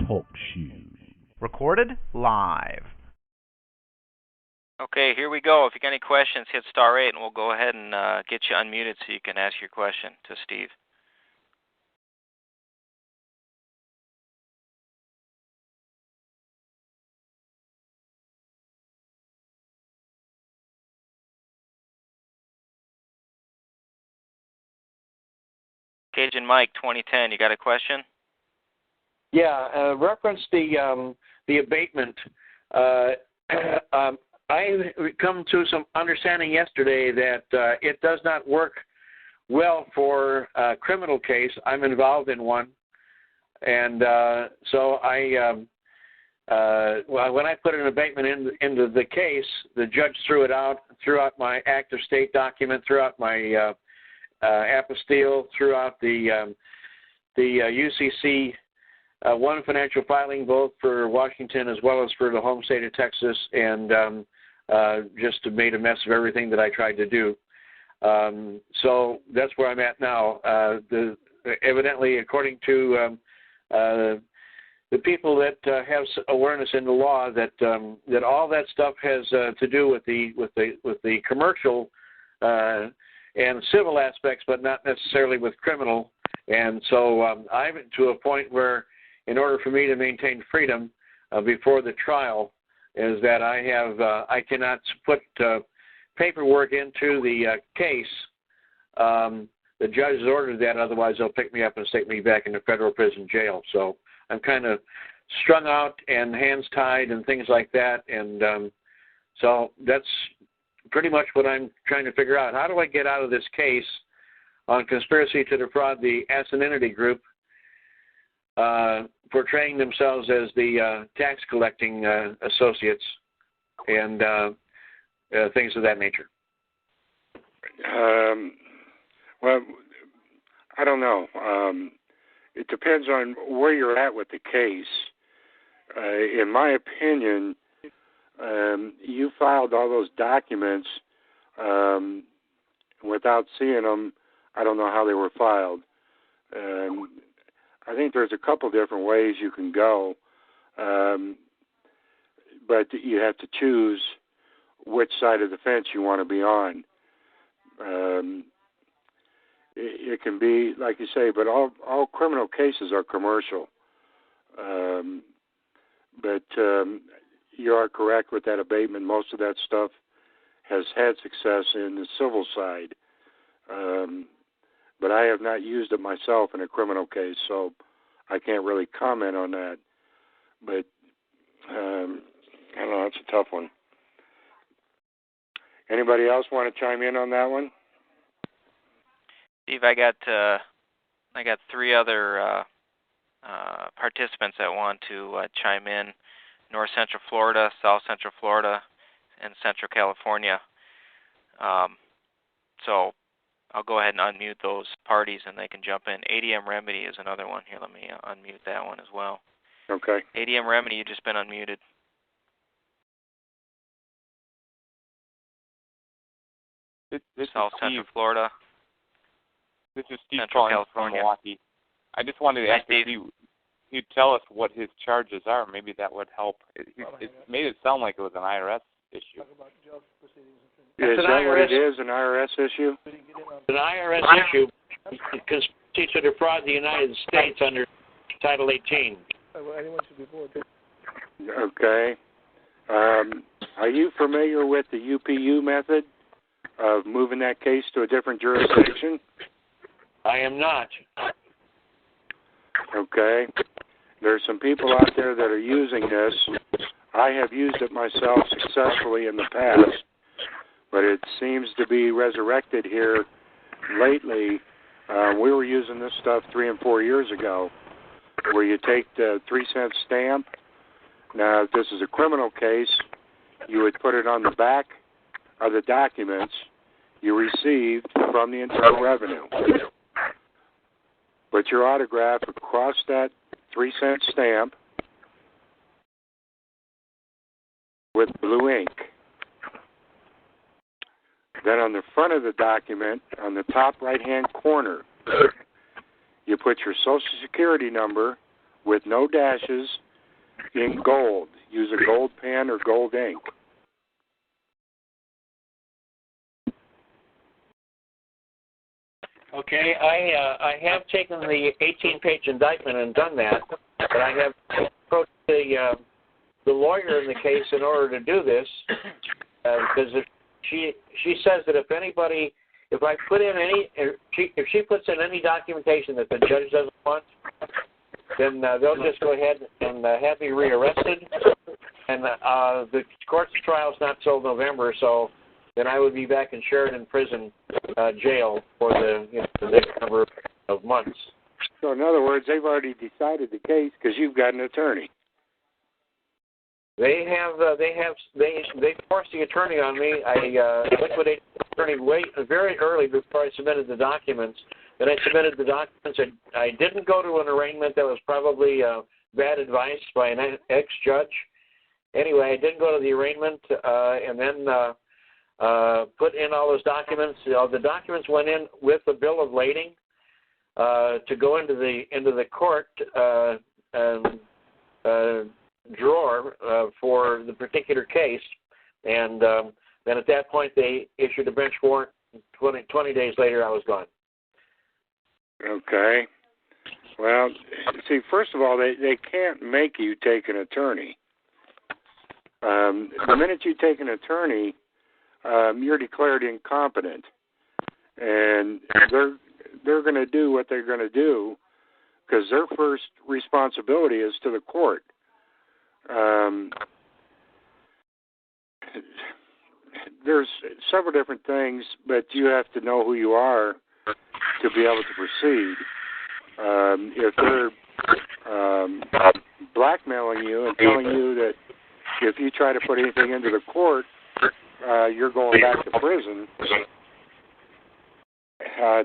Talk Show. Recorded live. Okay, here we go. If you got any questions, hit star 8, and we'll go ahead and get you unmuted so you can ask your question to Steve. Cajun Mike, 2010, you got a question? Yeah, reference the abatement. I come to some understanding yesterday that it does not work well for a criminal case. I'm involved in one, and so when I put an abatement into the case, the judge threw out my active state document, threw out my apostille, threw out the UCC one financial filing, both for Washington as well as for the home state of Texas, and just made a mess of everything that I tried to do. So that's where I'm at now. Evidently, according to the people that have awareness in the law, that all that stuff has to do with the commercial and civil aspects, but not necessarily with criminal. And so I'm to a point where, in order for me to maintain freedom before the trial, is that I cannot put paperwork into the case. The judge has ordered that, otherwise they'll pick me up and stick me back in the federal prison jail. So I'm kind of strung out and hands tied and things like that. And so that's pretty much what I'm trying to figure out. How do I get out of this case on conspiracy to defraud the Asininity Group, portraying themselves as the tax collecting associates and things of that nature? Well, I don't know. It depends on where you're at with the case. In my opinion, you filed all those documents without seeing them. I don't know how they were filed. I think there's a couple different ways you can go, but you have to choose which side of the fence you want to be on. It can be, like you say, but all criminal cases are commercial. But you are correct with that abatement. Most of that stuff has had success in the civil side. But I have not used it myself in a criminal case, so I can't really comment on that. But I don't know, it's a tough one. Anybody else want to chime in on that one? Steve, I got 3 other participants that want to chime in: North Central Florida, South Central Florida, and Central California. So I'll go ahead and unmute those parties, and they can jump in. ADM Remedy is another one. Here, let me unmute that one as well. Okay. ADM Remedy, you've just been unmuted. This is South Steve. Central Florida. This is Steve Central calling California. from Milwaukee. I just wanted to ask if you'd tell us what his charges are. Maybe that would help. It made it sound like it was an IRS issue. Is that what it is, an IRS issue? It's an IRS issue. Conspiracy to defraud the United States under Title 18. Okay. Are you familiar with the UPU method of moving that case to a different jurisdiction? I am not. Okay. There's some people out there that are using this. I have used it myself successfully in the past, but it seems to be resurrected here lately. We were using this stuff 3 and 4 years ago, where you take the 3-cent stamp. Now, if this is a criminal case, you would put it on the back of the documents you received from the Internal Revenue. Put your autograph across that 3-cent stamp with blue ink. Then on the front of the document, on the top right-hand corner, you put your Social Security number with no dashes in gold. Use a gold pen or gold ink. Okay, I have taken the 18-page indictment and done that, but I have approached the lawyer in the case in order to do this, because if she says that if I put in if she puts in any documentation that the judge doesn't want, then they'll just go ahead and have me rearrested, and the court's trial is not till November, so then I would be back in Sheridan Prison jail for the next number of months. So in other words, they've already decided the case because you've got an attorney. They forced the attorney on me. I liquidated the attorney very early before I submitted the documents. Then I submitted the documents. I didn't go to an arraignment. That was probably bad advice by an ex-judge. Anyway, I didn't go to the arraignment, and then put in all those documents. The documents went in with the bill of lading to go into the court drawer for the particular case, and then at that point they issued a bench warrant. 20 days later, I was gone. Okay. Well, see, first of all, they can't make you take an attorney. The minute you take an attorney, you're declared incompetent, and they're going to do what they're going to do because their first responsibility is to the court. There's several different things, but you have to know who you are to be able to proceed. If they're blackmailing you and telling you that if you try to put anything into the court, you're going back to prison,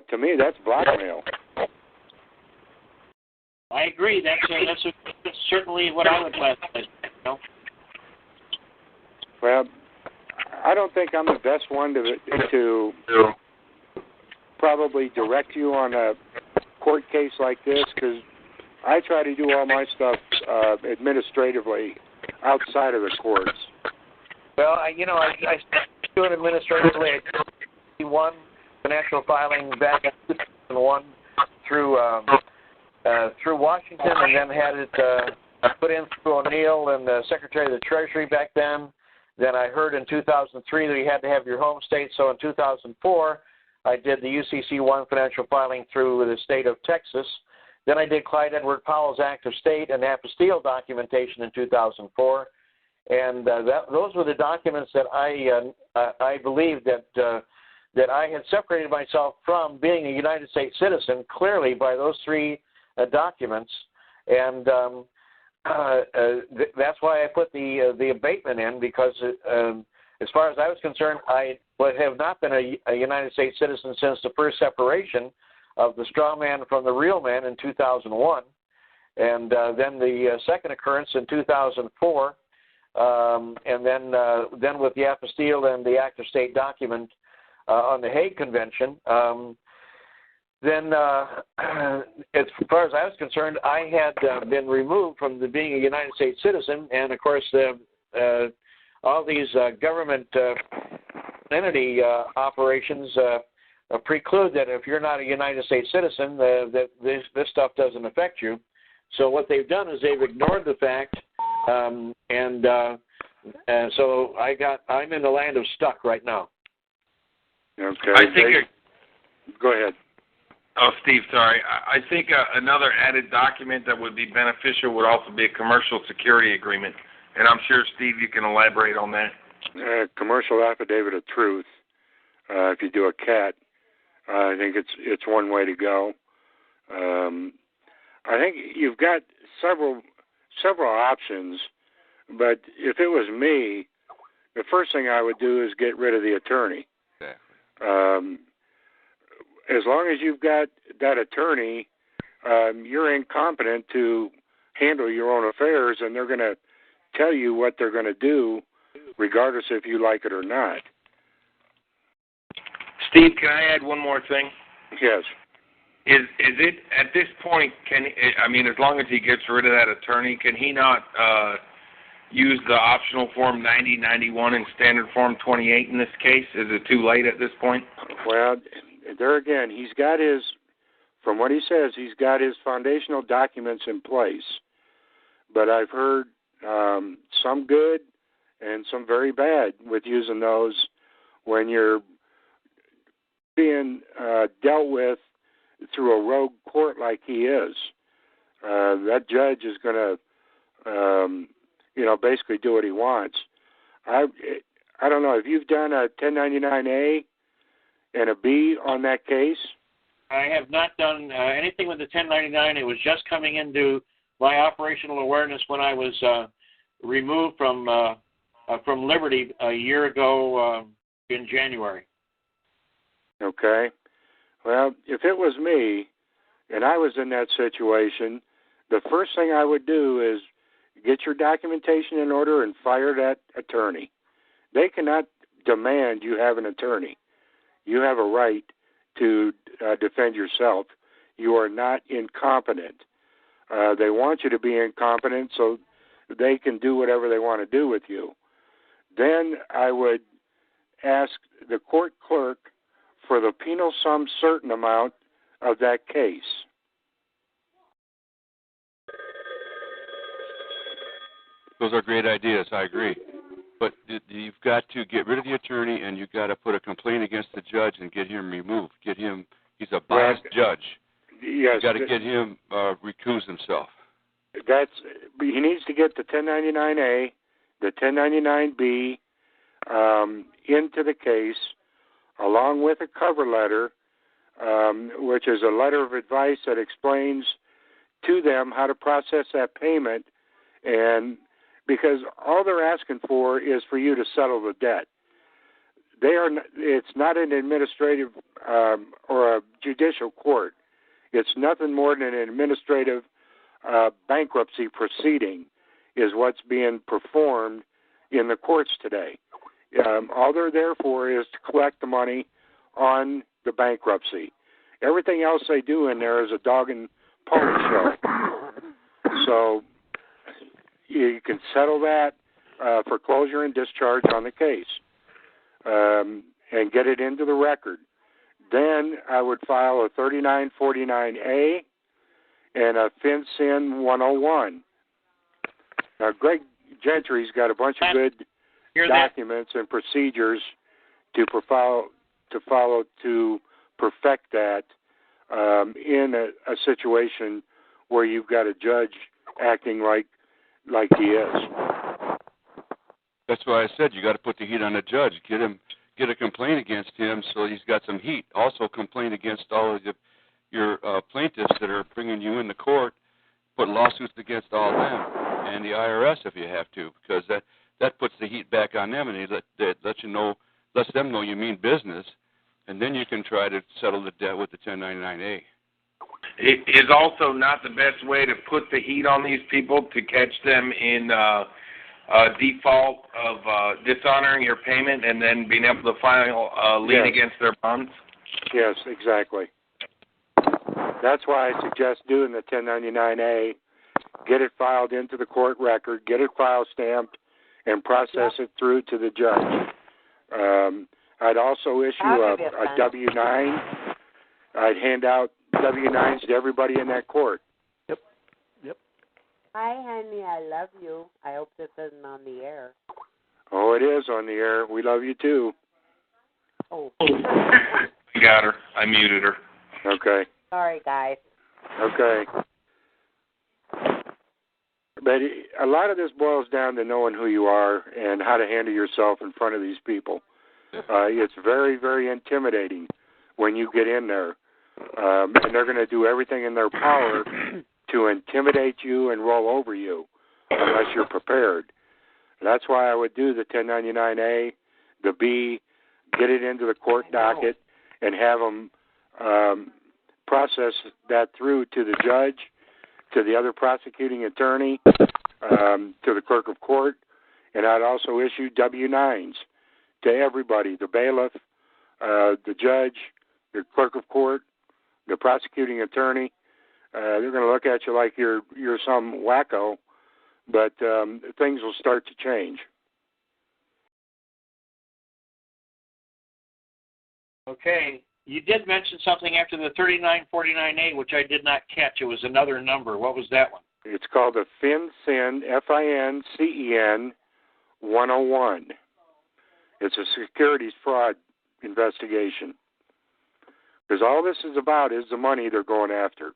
to me, that's blackmail. I agree. That's certainly what I would classify. Well, I don't think I'm the best one to probably direct you on a court case like this because I try to do all my stuff administratively outside of the courts. Well, I do it administratively. I won financial filing back in 2001 through Washington, and then had it put in through O'Neill and the Secretary of the Treasury back then. Then I heard in 2003 that you had to have your home state, so in 2004 I did the UCC-1 financial filing through the state of Texas. Then I did Clyde Edward Powell's Act of State and apostille documentation in 2004. And those were the documents that I believed that I had separated myself from being a United States citizen clearly by those three documents, and that's why I put the abatement in because as far as I was concerned, I would have not been a United States citizen since the first separation of the straw man from the real man in 2001, and then the second occurrence in 2004. And then with the apostille and the Act of State document on the Hague Convention, then as far as I was concerned, I had been removed from being a United States citizen, and of course all these government entity operations preclude that if you're not a United States citizen, that this stuff doesn't affect you. So what they've done is they've ignored the fact. And so I'm in the land of stuck right now. Okay. I think. Go ahead. Oh, Steve, sorry. I think another added document that would be beneficial would also be a commercial security agreement, and I'm sure, Steve, you can elaborate on that. Commercial affidavit of truth. If you do a CAT, I think it's one way to go. I think you've got several options, but if it was me, the first thing I would do is get rid of the attorney. Exactly. As long as you've got that attorney, you're incompetent to handle your own affairs, and they're going to tell you what they're going to do, regardless if you like it or not. Steve, can I add one more thing? Yes. Is it at this point? As long as he gets rid of that attorney, can he not use the optional form 9091 and standard form 28 in this case? Is it too late at this point? Well, there again, he's got his. From what he says, he's got his foundational documents in place. But I've heard some good and some very bad with using those when you're being dealt with through a rogue court like he is. That judge is going to, basically do what he wants. I don't know if you've done a 1099A and a B on that case. I have not done anything with the 1099. It was just coming into my operational awareness when I was removed from Liberty a year ago in January. Okay. Well, if it was me and I was in that situation, the first thing I would do is get your documentation in order and fire that attorney. They cannot demand you have an attorney. You have a right to defend yourself. You are not incompetent. They want you to be incompetent so they can do whatever they want to do with you. Then I would ask the court clerk for the penal sum certain amount of that case. Those are great ideas. I agree. But you've got to get rid of the attorney, and you've got to put a complaint against the judge and get him removed. He's a biased judge. Yes. You've got to get him recuse himself. He needs to get the 1099A, the 1099B into the case, along with a cover letter, which is a letter of advice that explains to them how to process that payment, and because all they're asking for is for you to settle the debt. It's not an administrative or a judicial court. It's nothing more than an administrative bankruptcy proceeding is what's being performed in the courts today. All they're there for is to collect the money on the bankruptcy. Everything else they do in there is a dog and pony show. So you can settle that for closure and discharge on the case and get it into the record. Then I would file a 3949A and a FinCEN 101. Now, Greg Gentry's got a bunch of good documents and procedures to follow to perfect that in a situation where you've got a judge acting like he is. That's why I said you got to put the heat on the judge. Get a complaint against him so he's got some heat. Also complain against all of your plaintiffs that are bringing you into court. Put lawsuits against all of them and the IRS if you have to, because that puts the heat back on them, and lets them know you mean business, and then you can try to settle the debt with the 1099A. It is also not the best way to put the heat on these people to catch them in default of dishonoring your payment and then being able to file a lien against their bonds? Yes, exactly. That's why I suggest doing the 1099A, get it filed into the court record, get it file stamped, and process it through to the judge. I'd also issue a W-9. I'd hand out W-9s to everybody in that court. Yep. Hi, honey. I love you. I hope this isn't on the air. Oh, it is on the air. We love you, too. Oh. I got her. I muted her. Okay. Sorry, guys. Okay. But a lot of this boils down to knowing who you are and how to handle yourself in front of these people. It's very, very intimidating when you get in there. And they're going to do everything in their power to intimidate you and roll over you unless you're prepared. That's why I would do the 1099A, the B, get it into the court docket, and have them process that through to the judge, to the other prosecuting attorney, to the clerk of court, and I'd also issue W-9s to everybody, the bailiff, the judge, the clerk of court, the prosecuting attorney. They're going to look at you like you're some wacko, but things will start to change. Okay. You did mention something after the 3949A, which I did not catch. It was another number. What was that one? It's called the FinCEN, FINCEN 101. It's a securities fraud investigation. Because all this is about is the money they're going after.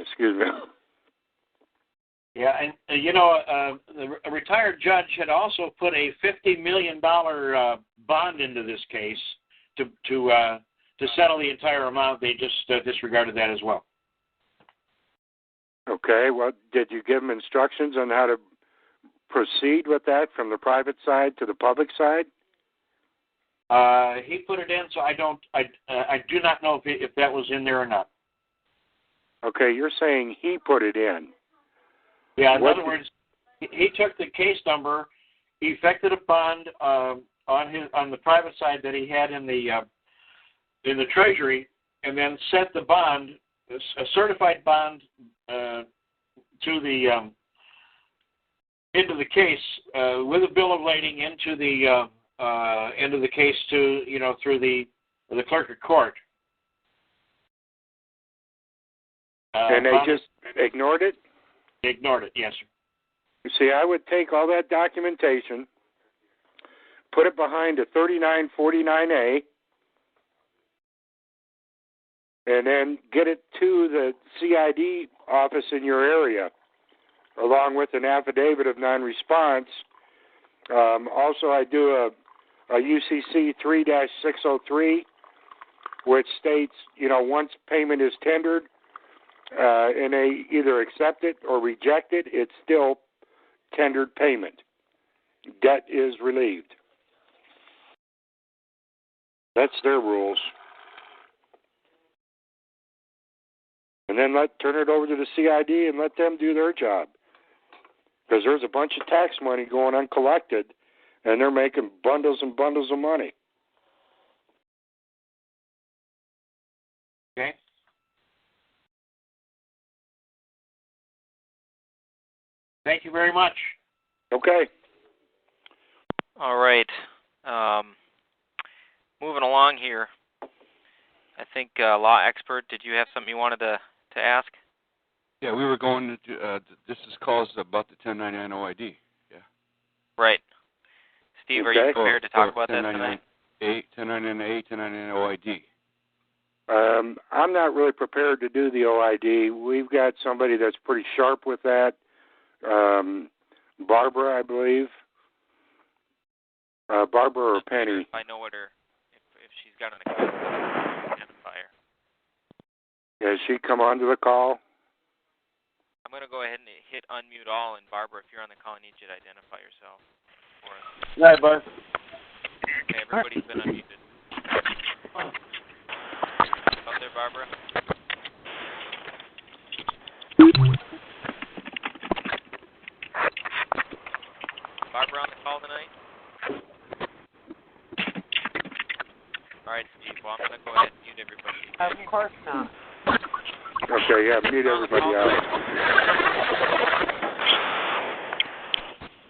Excuse me. Yeah, and a retired judge had also put a $50 million bond into this case to settle the entire amount. They just disregarded that as well. Okay, well, did you give them instructions on how to proceed with that from the private side to the public side? He put it in, so I do not know if that was in there or not. Okay, you're saying he put it in. Yeah, in other words, he took the case number, he effected a bond on the private side that he had in the Treasury, and then sent the bond, a certified bond, into the case with a bill of lading into the case through the clerk of court. And they just ignored it? They ignored it, yes, sir. You see, I would take all that documentation, put it behind a 3949A, and then get it to the CID office in your area, along with an affidavit of non-response. Also, I do a UCC 3-603, which states, once payment is tendered, and they either accept it or reject it, it's still tendered payment. Debt is relieved. That's their rules. And then turn it over to the CID and let them do their job. Because there's a bunch of tax money going uncollected, and they're making bundles and bundles of money. Okay. Thank you very much. Okay. All right. Moving along here. I think law expert, did you have something you wanted to ask? Yeah, we were going to, this is calls about the 1099 OID. Yeah. Right. Steve, Okay. are you prepared to talk about that tonight? 1099A, 1099 OID. I'm not really prepared to do the OID. We've got somebody that's pretty sharp with that. Barbara, I believe. Barbara or Penny. If I know what if she's got an account identifier. Has she come onto the call? I'm going to go ahead and hit unmute all, and Barbara, if you're on the call, I need you to identify yourself for us. Hi, bud. Okay, everybody's been unmuted. Up there, Barbara? Barbara on the call tonight? All right, Steve. Well, I'm going to go ahead and mute everybody. Of course not. Okay, yeah, mute everybody out.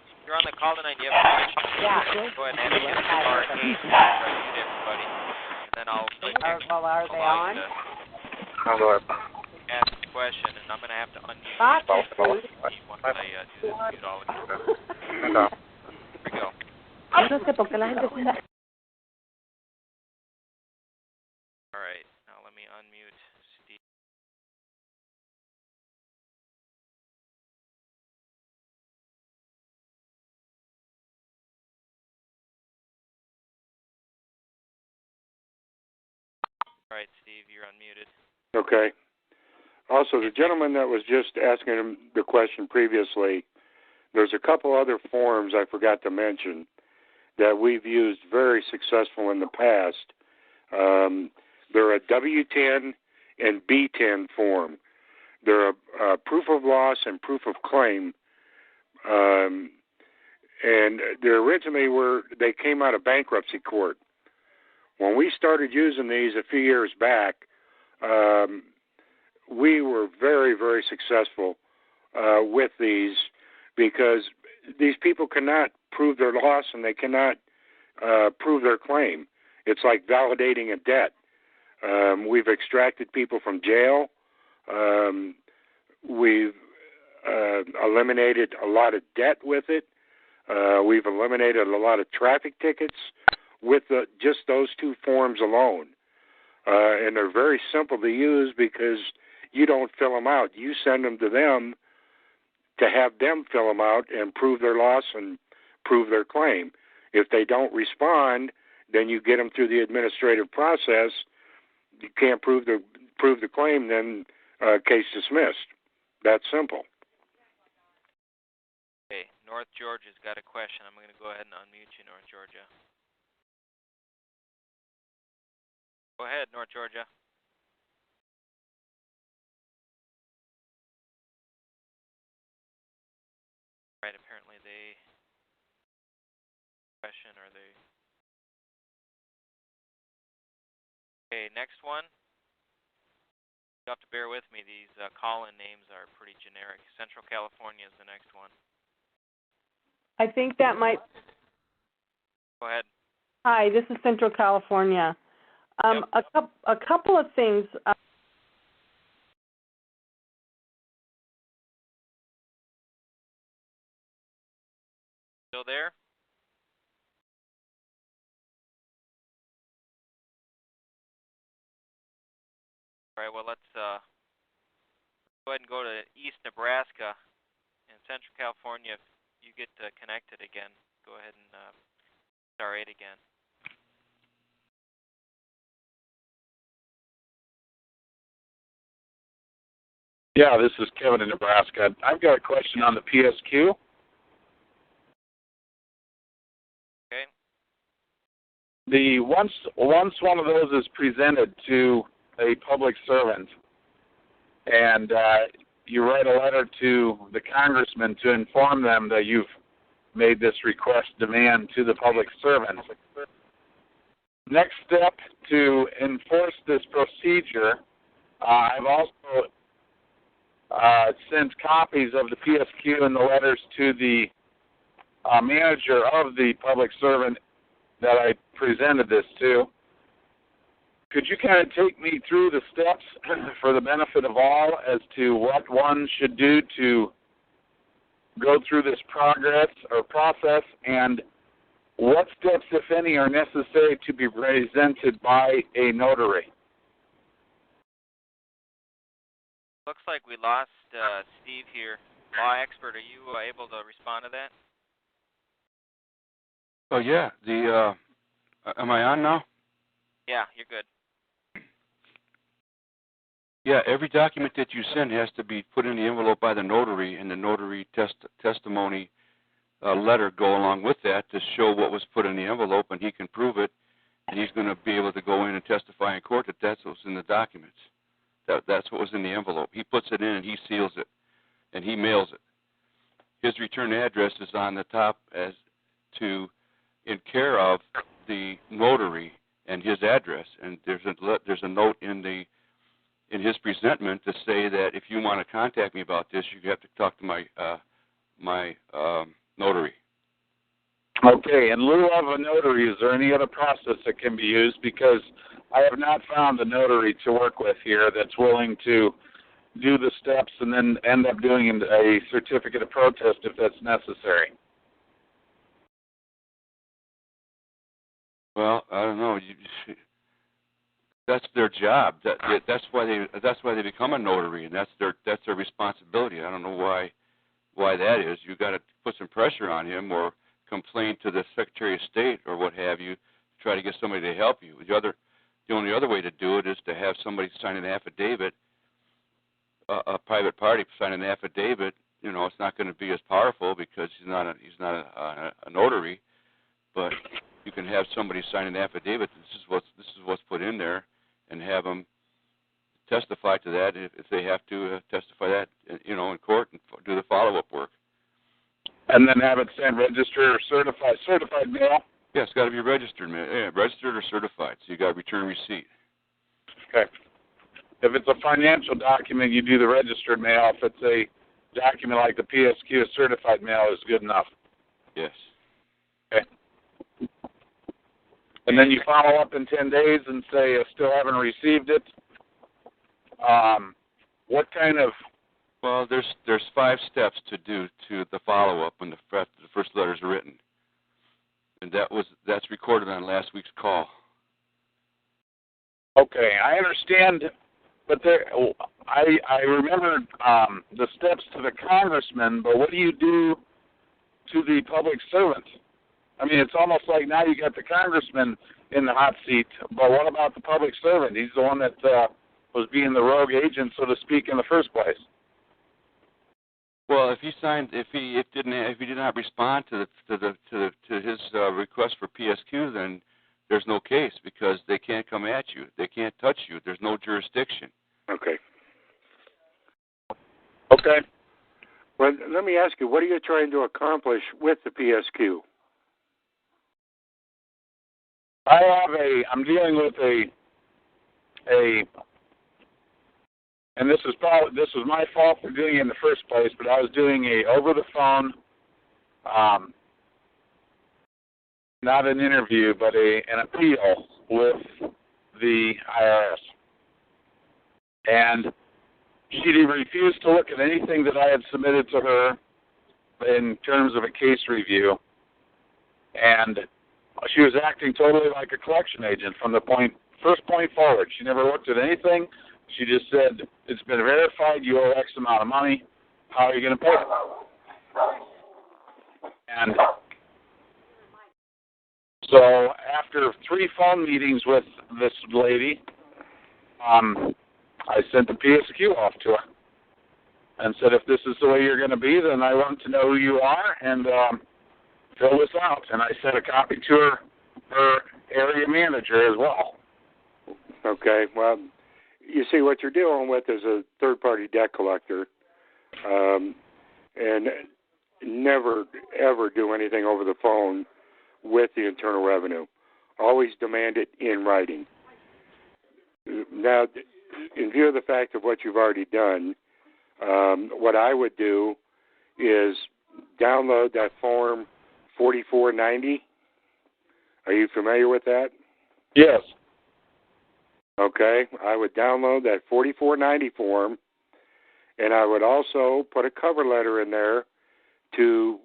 If you're on the call tonight, you have a question. Yeah. Go ahead and hit star 8 to mute everybody. And then I'll click Are they on? ask a question, and I'm going to have to unmute Steve once I do this mute all again. Here we go. No sé por qué la gente se... All right, now let me unmute Steve. All right, Steve, you're unmuted. Okay. Also, the gentleman that was just asking him the question previously, there's a couple other forms I forgot to mention that we've used very successful in the past. They're a W-10 and B-10 form. They're a proof of loss and proof of claim. And they originally they came out of bankruptcy court. When we started using these a few years back, we were very, very successful with these because these people cannot prove their loss and they cannot prove their claim. It's like validating a debt. We've extracted people from jail. We've eliminated a lot of debt with it. We've eliminated a lot of traffic tickets with just those two forms alone. And they're very simple to use because you don't fill them out. You send them to them to have them fill them out and prove their loss and prove their claim. If they don't respond, then you get them through the administrative process. You can't prove the claim, then case dismissed. That's simple. Okay, North Georgia's got a question. I'm going to go ahead and unmute you, North Georgia. Go ahead, North Georgia. Right, apparently they question or they. Okay, next one. You have to bear with me. These call-in names are pretty generic. Central California is the next one. I think that might. Go ahead. Hi, this is Central California. Yep. A couple of things. Still there? All right, well, let's go ahead and go to East Nebraska and Central California. If you get connected again, go ahead and star 8 again. Yeah, this is Kevin in Nebraska. I've got a question on the PSQ. Okay. Once one of those is presented to a public servant, and you write a letter to the congressman to inform them that you've made this request demand to the public servant. Next step to enforce this procedure, I've also sent copies of the PSQ and the letters to the manager of the public servant that I presented this to. Could you kind of take me through the steps for the benefit of all as to what one should do to go through this process, and what steps, if any, are necessary to be presented by a notary? Looks like we lost Steve here. Law expert, are you able to respond to that? Oh yeah. Am I on now? Yeah, you're good. Yeah, every document that you send has to be put in the envelope by the notary, and the notary testimony letter go along with that to show what was put in the envelope, and he can prove it, and he's going to be able to go in and testify in court that that's what's in the documents. That's what was in the envelope. He puts it in and he seals it, and he mails it. His return address is on the top as to in care of the notary and his address, and there's a note in his presentment to say that if you want to contact me about this, you have to talk to my notary. Okay, in lieu of a notary, is there any other process that can be used? Because I have not found a notary to work with here that's willing to do the steps and then end up doing a certificate of protest if that's necessary. Well, I don't know. That's their job. That's why they become a notary, and that's their responsibility. I don't know why that is. You got to put some pressure on him or complain to the Secretary of State or what have you to try to get somebody to help you. The only other way to do it is to have somebody sign an affidavit, a private party sign an affidavit. You know, it's not going to be as powerful because he's not a notary, but you can have somebody sign an affidavit. This is what's put in there, and have them testify to that if they have to testify that in court and do the follow-up work. And then have it sent registered or certified mail? Yeah, it's got to be registered, man. Yeah, registered or certified. So you got to return receipt. Okay. If it's a financial document, you do the registered mail. If it's a document like the PSQ, a certified mail is good enough. Yes. Okay. And then you follow up in 10 days and say, I still haven't received it. What kind of... Well, there's 5 steps to do to the follow-up when the first letter's written. And that's recorded on last week's call. Okay, I understand, but I remember the steps to the congressman, but what do you do to the public servant? I mean, it's almost like now you got the congressman in the hot seat, but what about the public servant? He's the one that was being the rogue agent, so to speak, in the first place. Well, if he did not respond to his request for PSQ, then there's no case because they can't come at you. They can't touch you. There's no jurisdiction. Okay. Okay. Well, let me ask you, what are you trying to accomplish with the PSQ? I'm dealing with and this was my fault for doing it in the first place, but I was doing a over the phone, not an interview, but an appeal with the IRS. And she refused to look at anything that I had submitted to her in terms of a case review. And she was acting totally like a collection agent from the first point forward. She never looked at anything. She just said, it's been verified, you owe X amount of money, how are you going to pay it? And so after 3 phone meetings with this lady, I sent the PSQ off to her and said, if this is the way you're going to be, then I want to know who you are and fill this out. And I sent a copy to her area manager as well. Okay, well, you see, what you're dealing with is a third-party debt collector, and never, ever do anything over the phone with the Internal Revenue. Always demand it in writing. Now, in view of the fact of what you've already done, what I would do is download that form 4490. Are you familiar with that? Yes. Okay, I would download that 4490 form, and I would also put a cover letter in there to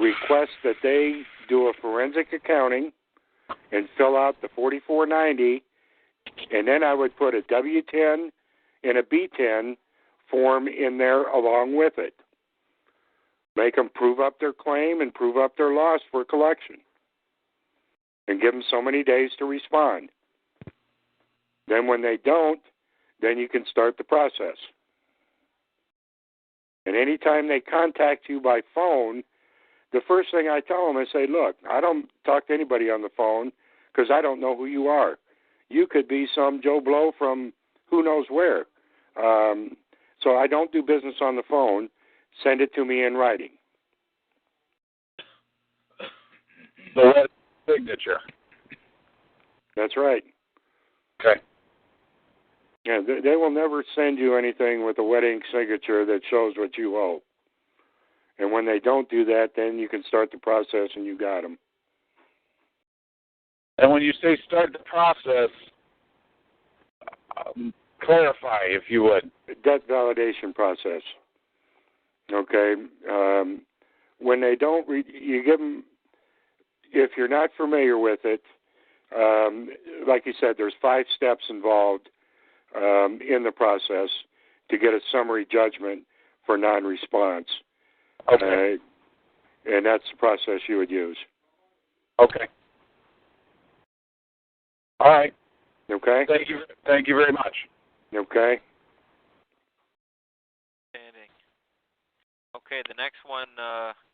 request that they do a forensic accounting and fill out the 4490, and then I would put a W-10 and a B-10 form in there along with it. Make them prove up their claim and prove up their loss for collection, and give them so many days to respond. Then when they don't, then you can start the process. And anytime they contact you by phone, the first thing I tell them is say, look, I don't talk to anybody on the phone because I don't know who you are. You could be some Joe Blow from who knows where. So I don't do business on the phone. Send it to me in writing. So that's signature. That's right. Okay. Yeah, they will never send you anything with a wet ink signature that shows what you owe. And when they don't do that, then you can start the process and you got them. And when you say start the process, clarify, if you would. Debt validation process. Okay. When they don't, you give them, if you're not familiar with it, like you said, there's 5 steps involved in the process to get a summary judgment for non-response. Okay. And that's the process you would use. Okay. All right. Okay? Thank you very much. Okay. Okay, the next one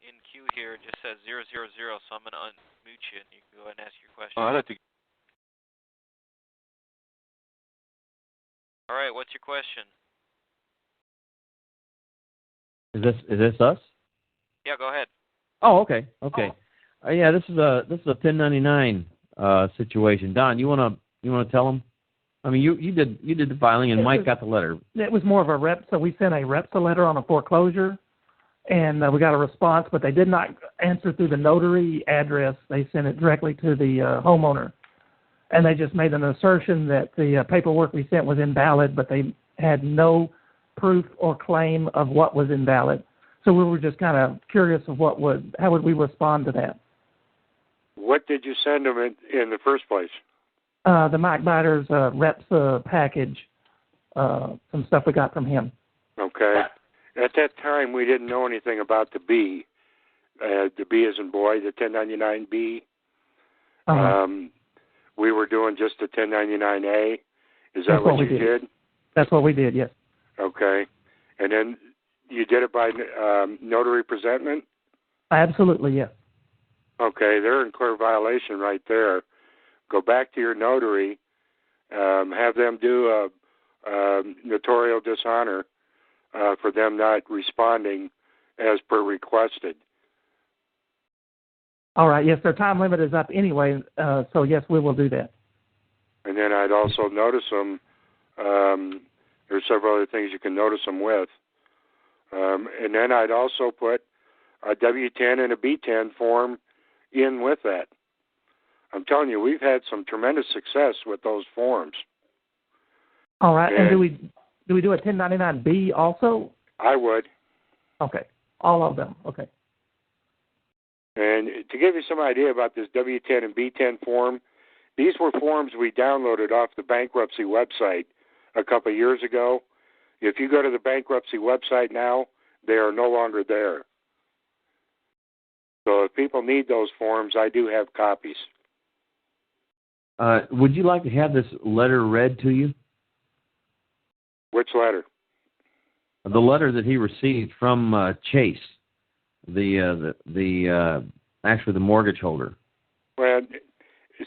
in queue here just says 000, so I'm going to unmute you, and you can go ahead and ask your question. I'd like to. All right, what's your question? Is this us? Yeah, go ahead. Oh, okay. Yeah, this is a 1099 situation. Don, you wanna tell them? I mean, you did the filing, and Mike got the letter. It was more of a rep. So we sent a REPSA letter on a foreclosure, and we got a response, but they did not answer through the notary address. They sent it directly to the homeowner, and they just made an assertion that the paperwork we sent was invalid, but they had no proof or claim of what was invalid. So we were just kind of curious of how would we respond to that. What did you send them in the first place? The Mike Biters REPSA package, some stuff we got from him. Okay. At that time, we didn't know anything about the B. The B as in boy, the 1099B. Uh-huh. We were doing just the 1099A. Is that what you did? That's what we did, yes. Okay. And then you did it by notary presentment? Absolutely, yes. Okay, they're in clear violation right there. Go back to your notary, have them do a notarial dishonor for them not responding as per requested. All right, yes, their time limit is up anyway, so yes, we will do that. And then I'd also notice them, there's several other things you can notice them with. And then I'd also put a W-10 and a B-10 form in with that. I'm telling you, we've had some tremendous success with those forms. All right, and do we do a 1099B also? I would. Okay, all of them, okay. And to give you some idea about this W-10 and B-10 form, these were forms we downloaded off the bankruptcy website a couple of years ago. If you go to the bankruptcy website now, they are no longer there. So if people need those forms, I do have copies. Would you like to have this letter read to you? Which letter? The letter that he received from Chase, actually the mortgage holder. Well,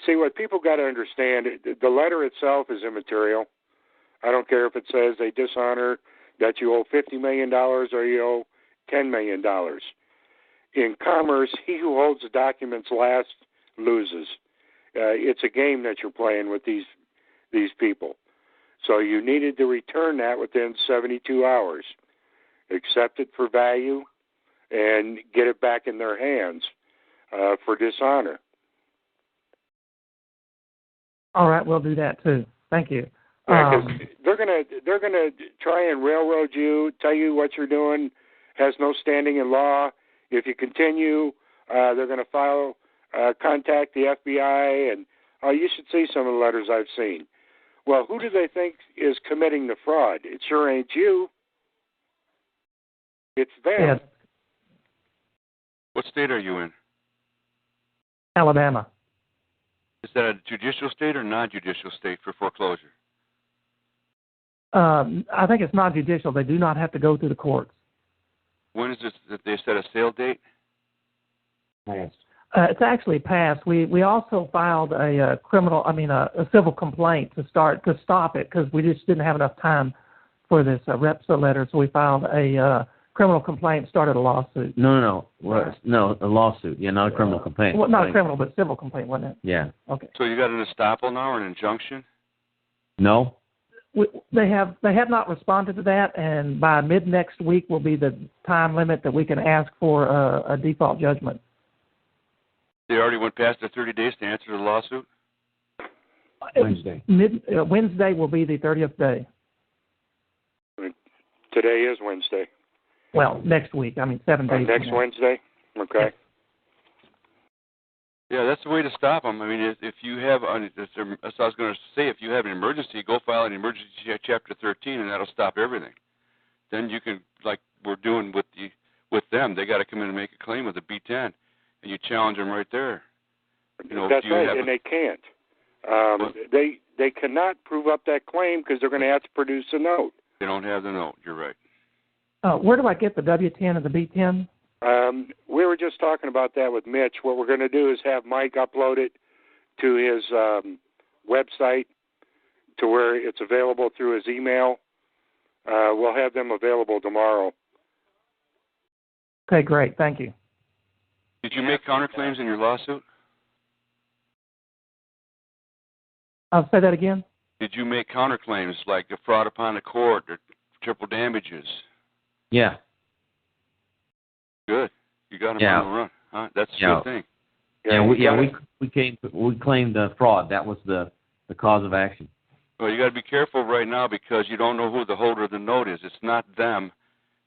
see, what people got to understand, the letter itself is immaterial. I don't care if it says they dishonor that you owe $50 million or you owe $10 million. In commerce, he who holds the documents last loses. It's a game that you're playing with these people. So you needed to return that within 72 hours. Accept it for value and get it back in their hands for dishonor. All right, we'll do that too. Thank you. Yeah, 'cause they're gonna try and railroad you, tell you what you're doing has no standing in law. If you continue, they're going to contact the FBI, and you should see some of the letters I've seen. Well, who do they think is committing the fraud? It sure ain't you. It's them. Yeah. What state are you in? Alabama. Is that a judicial state or non-judicial state for foreclosure? I think it's non-judicial. They do not have to go through the courts. When is it that they set a sale date? It's actually passed. We also filed a civil complaint to stop it because we just didn't have enough time for this REPSA letter. So we filed a criminal complaint, started a lawsuit. No, a lawsuit. Yeah, not a criminal complaint. Well, not a criminal, but civil complaint, wasn't it? Yeah. Okay. So you got an estoppel now or an injunction? No. They have not responded to that, and by mid next week will be the time limit that we can ask for a default judgment. They already went past the 30 days to answer the lawsuit? Wednesday. Wednesday will be the 30th day. Today is Wednesday. Well, next week. 7 days. Next Wednesday? Okay. Yeah, that's the way to stop them. I mean, if you have, as I was going to say, if you have an emergency, go file an emergency Chapter 13, and that'll stop everything. Then you can, like we're doing with them, they got to come in and make a claim with a B-10, and you challenge them right there. That's right, and they can't. They cannot prove up that claim because they're going to have to produce a note. They don't have the note. You're right. Where do I get the W-10 and the B-10? We were just talking about that with Mitch. What we're going to do is have Mike upload it to his website to where it's available through his email. We'll have them available tomorrow. Okay, great. Thank you. Did you make counterclaims in your lawsuit? I'll say that again. Did you make counterclaims like a fraud upon the court or triple damages? Yeah. Good. You got them Yeah. on the run. Huh? That's a Yeah. good thing. We claimed fraud. That was the cause of action. Well, you got to be careful right now because you don't know who the holder of the note is. It's not them.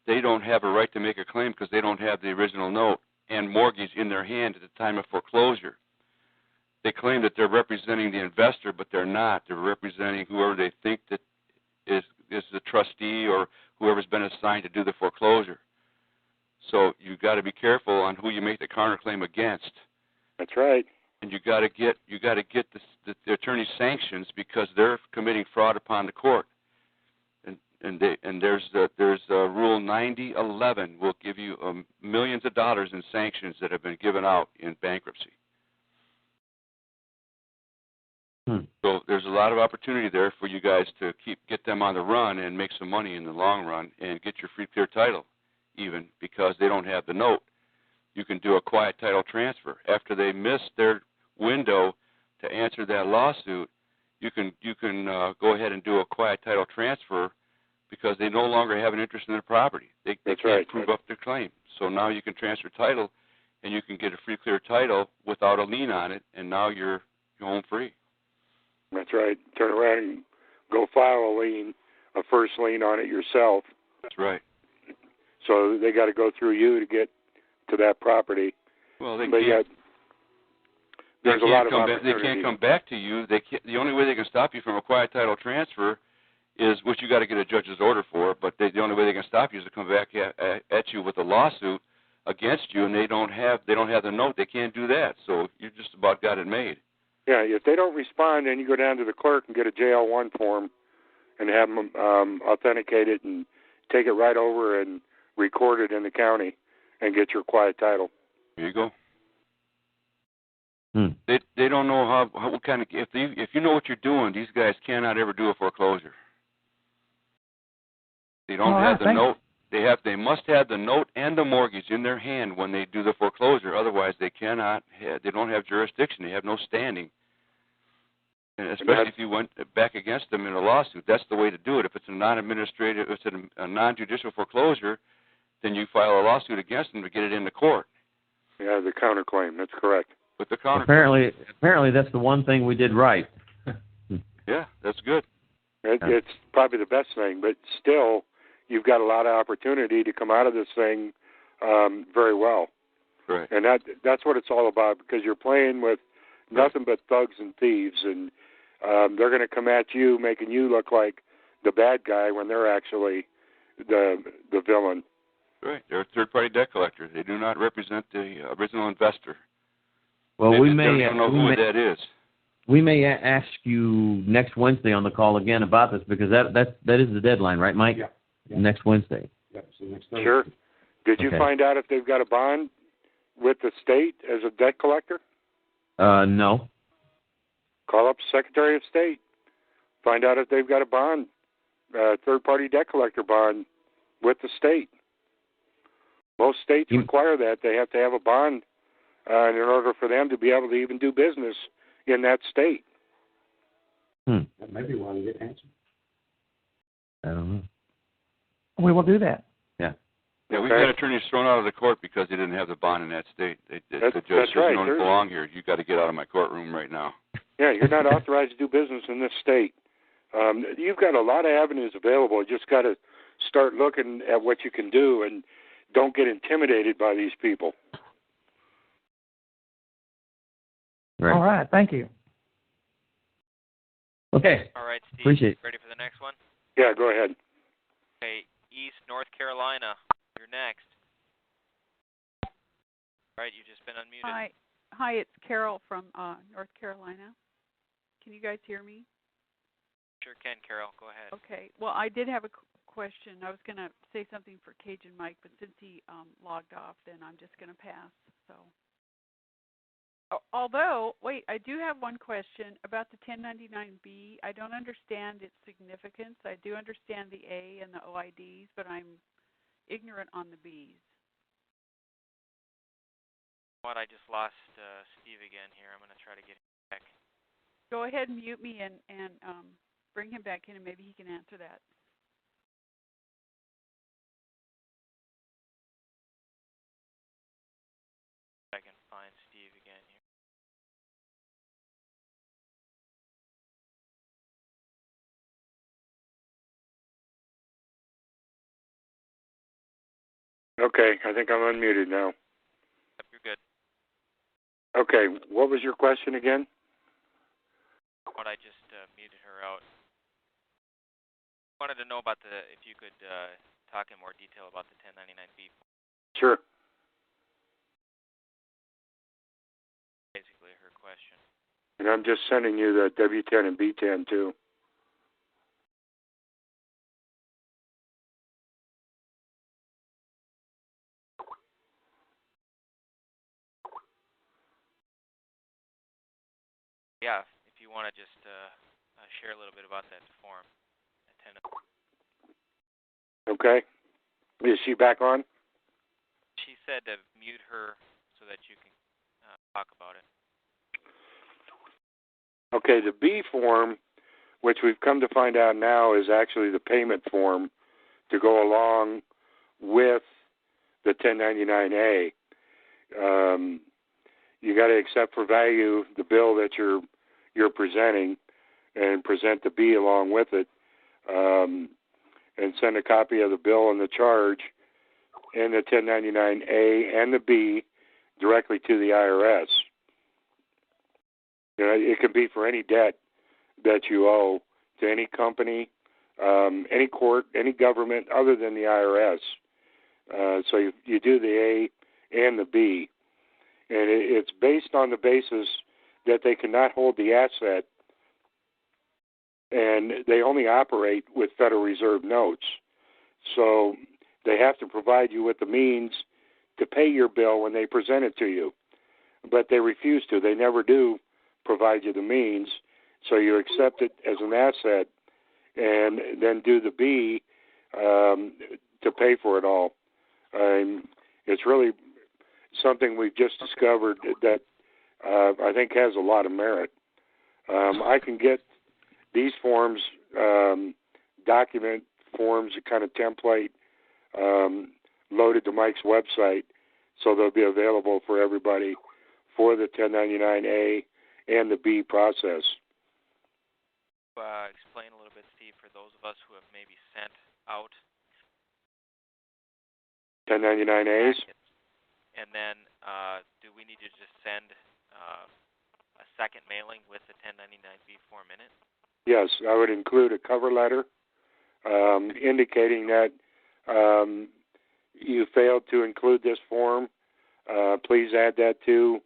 They don't have a right to make a claim because they don't have the original note and mortgage in their hand at the time of foreclosure. They claim that they're representing the investor, but they're not. They're representing whoever they think that is the trustee or whoever's been assigned to do the foreclosure. So you got to be careful on who you make the counterclaim against. That's right. And you got to get the attorney's sanctions because they're committing fraud upon the court. And there's Rule 9011 will give you millions of dollars in sanctions that have been given out in bankruptcy. So there's a lot of opportunity there for you guys to get them on the run and make some money in the long run and get your free clear title, even because they don't have the note. You can do a quiet title transfer after they miss their window to answer that lawsuit. You can go ahead and do a quiet title transfer because they no longer have an interest in their property. They can't prove up their claim. So now you can transfer title, and you can get a free clear title without a lien on it, and now you're home free. That's right. Turn around and go file a first lien on it yourself. That's right. So they got to go through you to get to that property. Well, they but can't. Yet, there's a lot of opportunity. opportunity. They can't come back to you. The only way they can stop you from a quiet title transfer is, which you got to get a judge's order for, but the only way they can stop you is to come back at you with a lawsuit against you, and they don't have the note. They can't do that. So you just about got it made. Yeah, if they don't respond, then you go down to the clerk and get a JL1 form and have them authenticate it and take it right over and record it in the county and get your quiet title. There you go. They don't know how what kind of if you know what you're doing, these guys cannot ever do a foreclosure. They don't have the note. They must have the note and the mortgage in their hand when they do the foreclosure. Otherwise, they cannot. They don't have jurisdiction. They have no standing. And especially if you went back against them in a lawsuit, that's the way to do it. If it's a non-administrative, if it's a non-judicial foreclosure, then you file a lawsuit against them to get it into court. Yeah, the counterclaim. That's correct. With the counterclaim. Apparently, that's the one thing we did right. Yeah, that's good. It's probably the best thing, but still, you've got a lot of opportunity to come out of this thing very well. Right. And that's what it's all about, because you're playing with nothing but thugs and thieves, and they're going to come at you, making you look like the bad guy when they're actually the villain. Right. They're a third-party debt collector. They do not represent the original investor. Well, they don't know who that is. We may ask you next Wednesday on the call again about this, because that is the deadline, right, Mike? Yeah. Next Wednesday. Yep. So next Thursday. Sure. Did you find out if they've got a bond with the state as a debt collector? No. Call up the Secretary of State. Find out if they've got a bond, third-party debt collector bond with the state. Most states require that. They have to have a bond in order for them to be able to even do business in that state. That may be why we get answered. I don't know. We will do that. Yeah. Yeah, we've had attorneys thrown out of the court because they didn't have the bond in that state. The judge says, right. You don't belong here. You've got to get out of my courtroom right now. Yeah, you're not authorized to do business in this state. You've got a lot of avenues available. You just got to start looking at what you can do, and don't get intimidated by these people. Right. All right. Thank you. Okay. All right, Steve. Appreciate it. Ready for the next one? Yeah, go ahead. Okay, East North Carolina. You're next. All right, you've just been unmuted. Hi, it's Carol from North Carolina. Can you guys hear me? Sure can, Carol. Go ahead. Okay. Well, I did have a question. I was going to say something for Cajun Mike, but since he logged off, then I'm just going to pass. So, although, wait, I do have one question about the 1099B. I don't understand its significance. I do understand the A and the OIDs, but I'm ignorant on the Bs. What? I just lost Steve again here. I'm going to try to get him back. Go ahead and mute me and bring him back in, and maybe he can answer that. I can find Steve again here. Okay, I think I'm unmuted now. Yep, you're good. Okay, what was your question again? What? I just muted her out. Wanted to know about if you could talk in more detail about the 1099B. Sure. Basically, her question. And I'm just sending you the W10 and B10 too. Yeah, if you want to just share a little bit about that form. Okay. Is she back on? She said to mute her so that you can talk about it. Okay, the B form, which we've come to find out now is actually the payment form to go along with the 1099A. You got to accept for value the bill that you're presenting, and present the B along with it, and send a copy of the bill and the charge and the 1099A and the B directly to the IRS. You know, it can be for any debt that you owe to any company, any court, any government other than the IRS. So you do the A and the B. And it's based on the basis that they cannot hold the asset, and they only operate with Federal Reserve notes. So they have to provide you with the means to pay your bill when they present it to you. But they refuse to. They never do provide you the means. So you accept it as an asset and then do the B to pay for it all. It's really something we've just discovered that I think has a lot of merit. I can get these forms, document forms, a kind of template, loaded to Mike's website, so they'll be available for everybody for the 1099A and the B process. Explain a little bit, Steve, for those of us who have maybe sent out 1099As? And then do we need to just send a second mailing with the 1099B form in it? Yes, I would include a cover letter indicating that you failed to include this form. Please add that to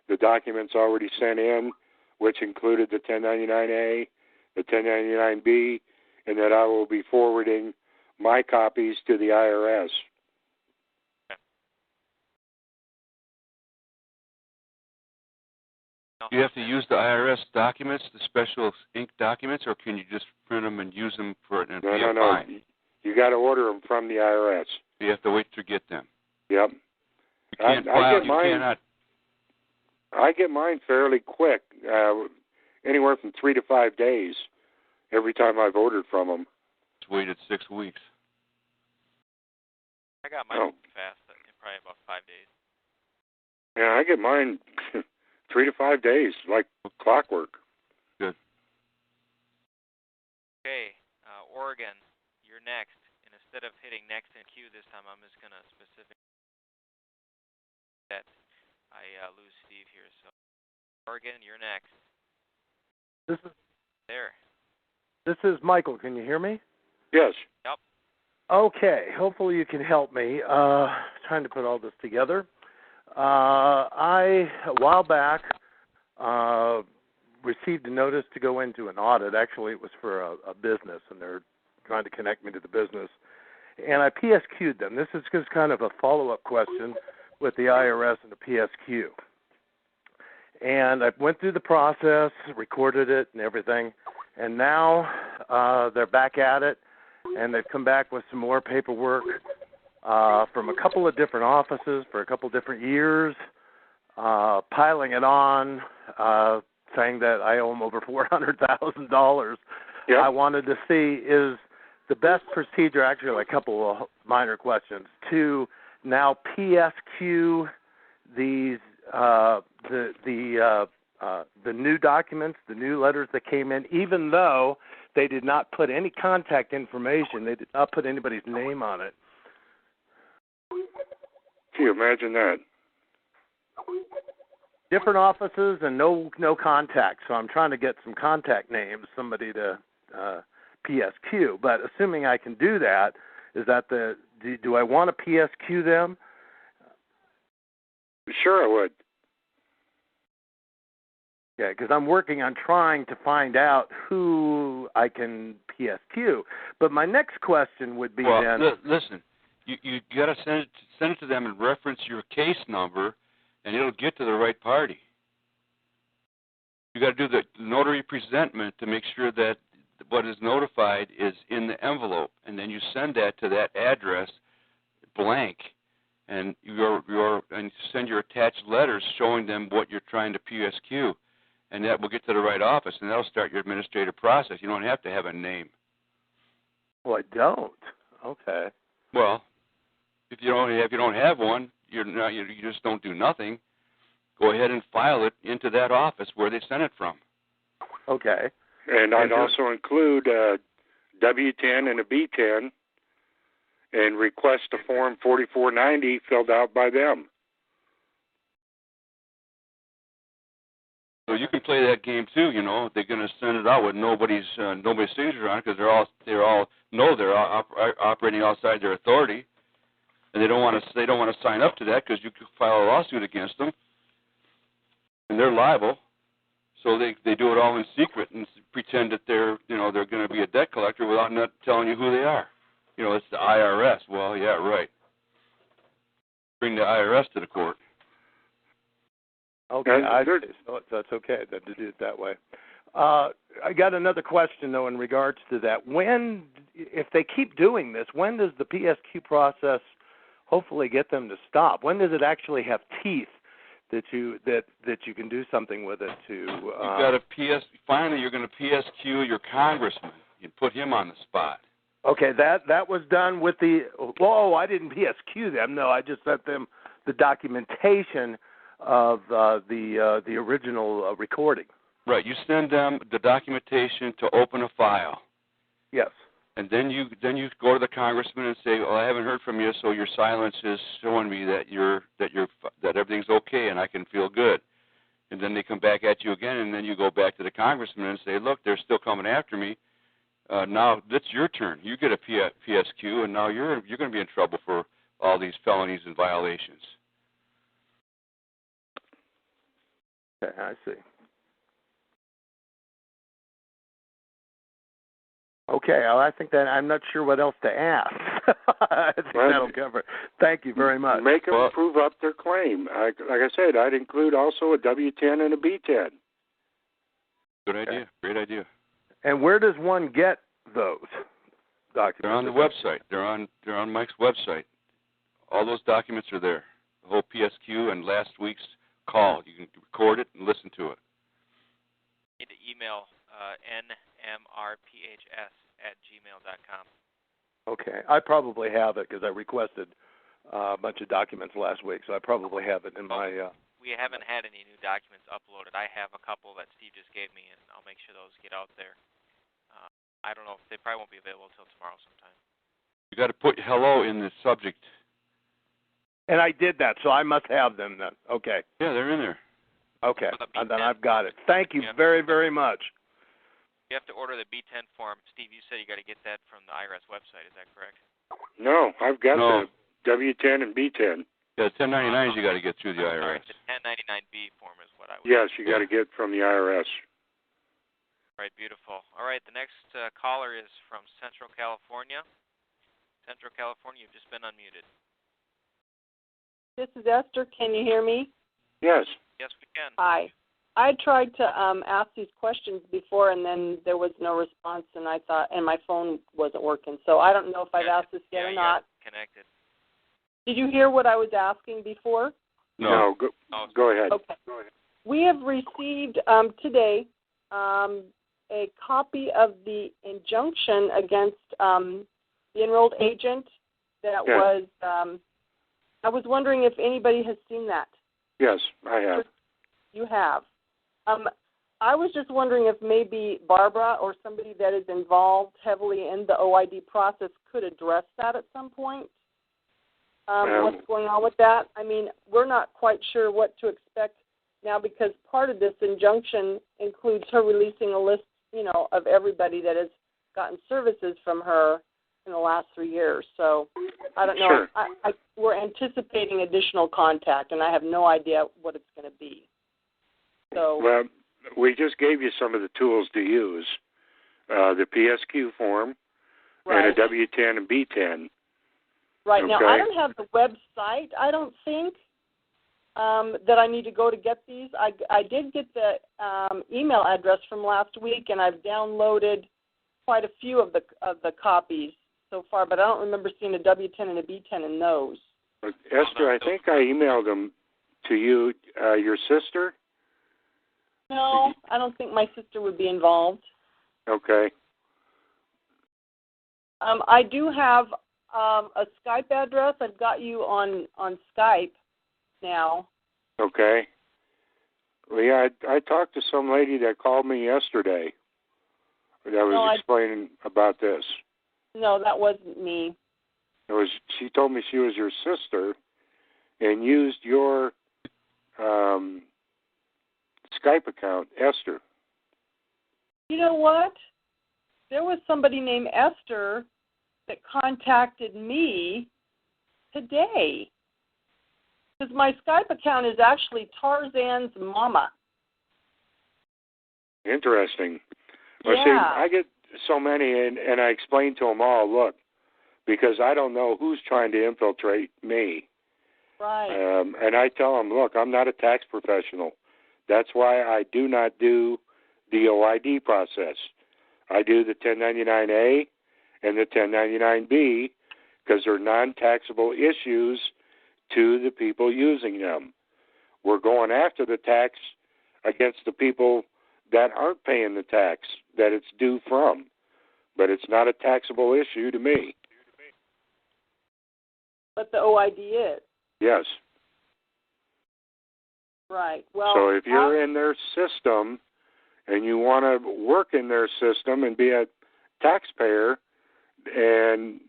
the documents already sent in, which included the 1099A, the 1099B, and that I will be forwarding my copies to the IRS. Do you have to use the IRS documents, the special ink documents, or can you just print them and use them for an No. fine? You got to order them from the IRS. You have to wait to get them. Yep. You can't file. You cannot. I get mine fairly quick, anywhere from 3 to 5 days. Every time I've ordered from them. Just waited 6 weeks. I got mine fast, in probably about 5 days. Yeah, I get mine 3 to 5 days, like clockwork. Good. Okay, Oregon, you're next. And instead of hitting next in queue this time, I'm just going to specific that I lose Steve here. So, Oregon, you're next. This is there. This is Michael. Can you hear me? Yes. Yep. Okay. Hopefully you can help me. Trying to put all this together. I, a while back, received a notice to go into an audit. Actually, it was for a business, and they're trying to connect me to the business. And I PSQ'd them. This is just kind of a follow-up question with the IRS and the PSQ. And I went through the process, recorded it and everything, and now they're back at it, and they've come back with some more paperwork from a couple of different offices for a couple different years. piling it on, saying that I owe them over $400,000. Yep. I wanted to see, is the best procedure, actually a couple of minor questions, to now PSQ these the new documents, the new letters that came in, even though they did not put any contact information, they did not put anybody's name on it. Can you imagine that? Different offices and no contact, so I'm trying to get some contact names, somebody to PSQ. But assuming I can do that, is that do I want to PSQ them? Sure, I would. Yeah, because I'm working on trying to find out who I can PSQ. But my next question would be listen, you got to send it to them and reference your case number, and it'll get to the right party. You got to do the notary presentment to make sure that what is notified is in the envelope, and then you send that to that address blank, and and send your attached letters showing them what you're trying to PSQ, and that will get to the right office, and that'll start your administrative process. You don't have to have a name. Well, I don't. Okay. Well, if you don't have one, you just don't do nothing. Go ahead and file it into that office where they sent it from. Okay. And I'd also include a W-10 and a B-10 and request a Form 4490 filled out by them. So you can play that game too. You know, they're going to send it out with nobody's signature on it because they're all operating outside their authority, and they don't want to sign up to that because you could file a lawsuit against them, and they're liable. So they do it all in secret and pretend that they're going to be a debt collector without not telling you who they are. You know, it's the IRS. Well, yeah, right. Bring the IRS to the court. Okay, so that's okay then to do it that way. I got another question, though, in regards to that. If they keep doing this, when does the PSQ process hopefully get them to stop? When does it actually have teeth that you can do something with it to? You've got finally, you're going to PSQ your congressman. You put him on the spot. Okay, that was done with the. Oh, I didn't PSQ them. No, I just sent them the documentation of the original recording. Right. You send them the documentation to open a file. Yes. And then you go to the congressman and say, "Well, I haven't heard from you, so your silence is showing me that that everything's okay and I can feel good." And then they come back at you again, and then you go back to the congressman and say, "Look, they're still coming after me. Now it's your turn. You get a PSQ, and now you're going to be in trouble for all these felonies and violations." Okay, I see. Okay, well, I think that I'm not sure what else to ask. I think that'll cover it. Thank you very much. Make them prove up their claim. Like I said, I'd include also a W-10 and a B-10. Good idea. Great idea. And where does one get those documents? They're on the website. They're on Mike's website. All those documents are there. The whole PSQ and last week's call. You can record it and listen to it. You need to email nmrphs@gmail.com. Okay. I probably have it because I requested a bunch of documents last week, so I probably have it in my... We haven't had any new documents uploaded. I have a couple that Steve just gave me, and I'll make sure those get out there. I don't know if they probably won't be available until tomorrow sometime. You got to put hello in the subject. And I did that, so I must have them then. Okay. Yeah, they're in there. Okay, and then I've got it. Thank you very, very much. You have to order the B-10 form. Steve, you said you got to get that from the IRS website. Is that correct? No, I've got the W-10 and B-10. Yeah, 1099s you got to get through the IRS. The 1099B form is what I was. Yes, you got to get from the IRS. All right, beautiful. All right, the next caller is from Central California. Central California, you've just been unmuted. This is Esther. Can you hear me? Yes. Yes, we can. Hi. I tried to ask these questions before, and then there was no response, and I thought, and my phone wasn't working. So I don't know if I've asked this yet or not. Connected. Did you hear what I was asking before? No, go ahead. Okay. We have received today a copy of the injunction against the enrolled agent that was, I was wondering if anybody has seen that. Yes, I have. You have. I was just wondering if maybe Barbara or somebody that is involved heavily in the OID process could address that at some point. What's going on with that? I mean, we're not quite sure what to expect now because part of this injunction includes her releasing a list, of everybody that has gotten services from her in the last 3 years. So I don't know. Sure. We're anticipating additional contact, and I have no idea what it's going to be. So. Well, we just gave you some of the tools to use, the PSQ form and a W-10 and B-10. Right. Okay. Now, I don't have the website, I don't think, that I need to go to get these. I did get the email address from last week, and I've downloaded quite a few of the copies so far, but I don't remember seeing a W-10 and a B-10 in those. Esther, I think I emailed them to you, your sister? No, I don't think my sister would be involved. Okay. I do have a Skype address. I've got you on Skype now. Okay. Well, yeah, I talked to some lady that called me yesterday that was explaining about this. No, that wasn't me. She told me she was your sister and used your Skype account, Esther. You know what? There was somebody named Esther that contacted me today. Because my Skype account is actually Tarzan's mama. Interesting. Well, yeah. see, I get so many, and I explain to them all, look, because I don't know who's trying to infiltrate me. Right. And I tell them, look, I'm not a tax professional. That's why I do not do the OID process. I do the 1099A and the 1099B because they're non-taxable issues to the people using them. We're going after the tax against the people that aren't paying the tax that it's due from, but it's not a taxable issue to me. But the OID is. Yes. Right. Well. So if you're in their system and you want to work in their system and be a taxpayer and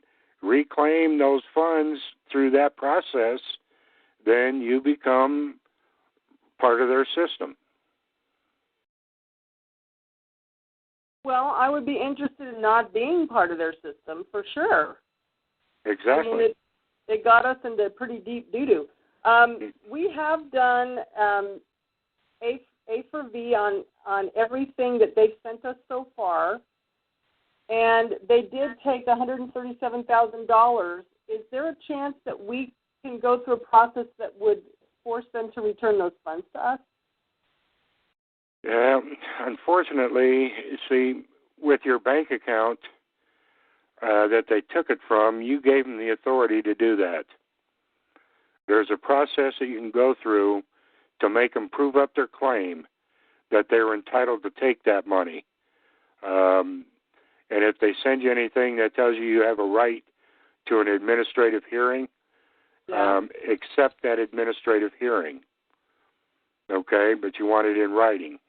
reclaim those funds through that process, then you become part of their system. Well, I would be interested in not being part of their system for sure. Exactly. I mean, it got us into pretty deep doo-doo. We have done A for V on everything that they've sent us so far, and they did take $137,000. Is there a chance that we can go through a process that would force them to return those funds to us? Unfortunately, see, with your bank account that they took it from, you gave them the authority to do that. There's a process that you can go through to make them prove up their claim that they're entitled to take that money. And if they send you anything that tells you have a right to an administrative hearing, accept that administrative hearing. Okay, but you want it in writing.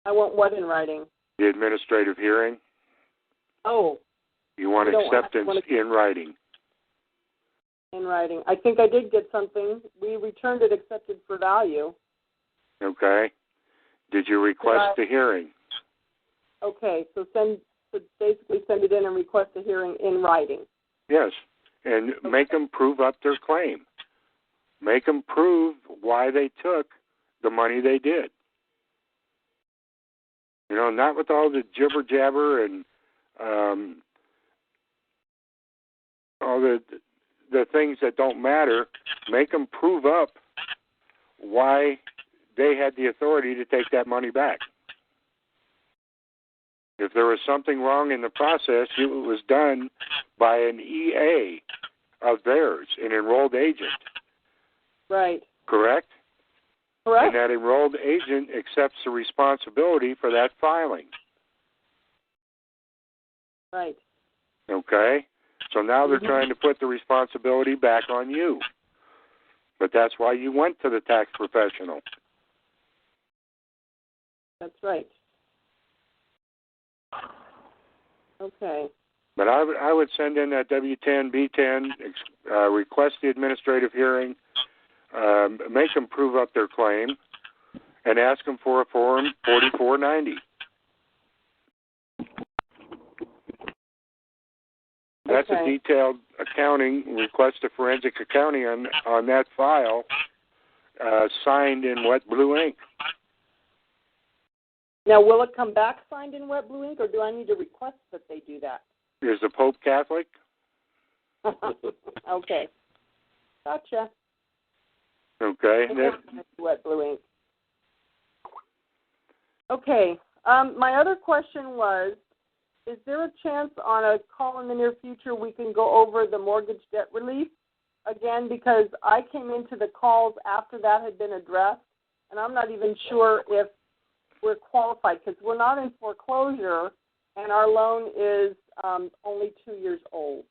I want what in writing? The administrative hearing. Oh. You want acceptance in writing. In writing. I think I did get something. We returned it accepted for value. Okay. Did you request the hearing? Okay, so basically send it in and request a hearing in writing. Yes, and make them prove up their claim. Make them prove why they took the money they did. You know, not with all the jibber jabber and all the things that don't matter. Make them prove up why they had the authority to take that money back. If there was something wrong in the process, it was done by an EA, of theirs, an enrolled agent. Right. Correct? Correct. And that enrolled agent accepts the responsibility for that filing. Right. Okay? So now they're trying to put the responsibility back on you. But that's why you went to the tax professional. That's right. Okay. But I would send in that W-10, B-10, request the administrative hearing, make them prove up their claim, and ask them for a Form 4490. That's a detailed accounting, request of forensic accounting on that file, signed in wet blue ink. Now, will it come back signed in wet blue ink, or do I need to request that they do that? Is the Pope Catholic? Okay. Gotcha. Okay. Wet blue ink. Okay. My other question was, is there a chance on a call in the near future we can go over the mortgage debt relief again? Because I came into the calls after that had been addressed, and I'm not even sure if we're qualified because we're not in foreclosure, and our loan is only 2 years old.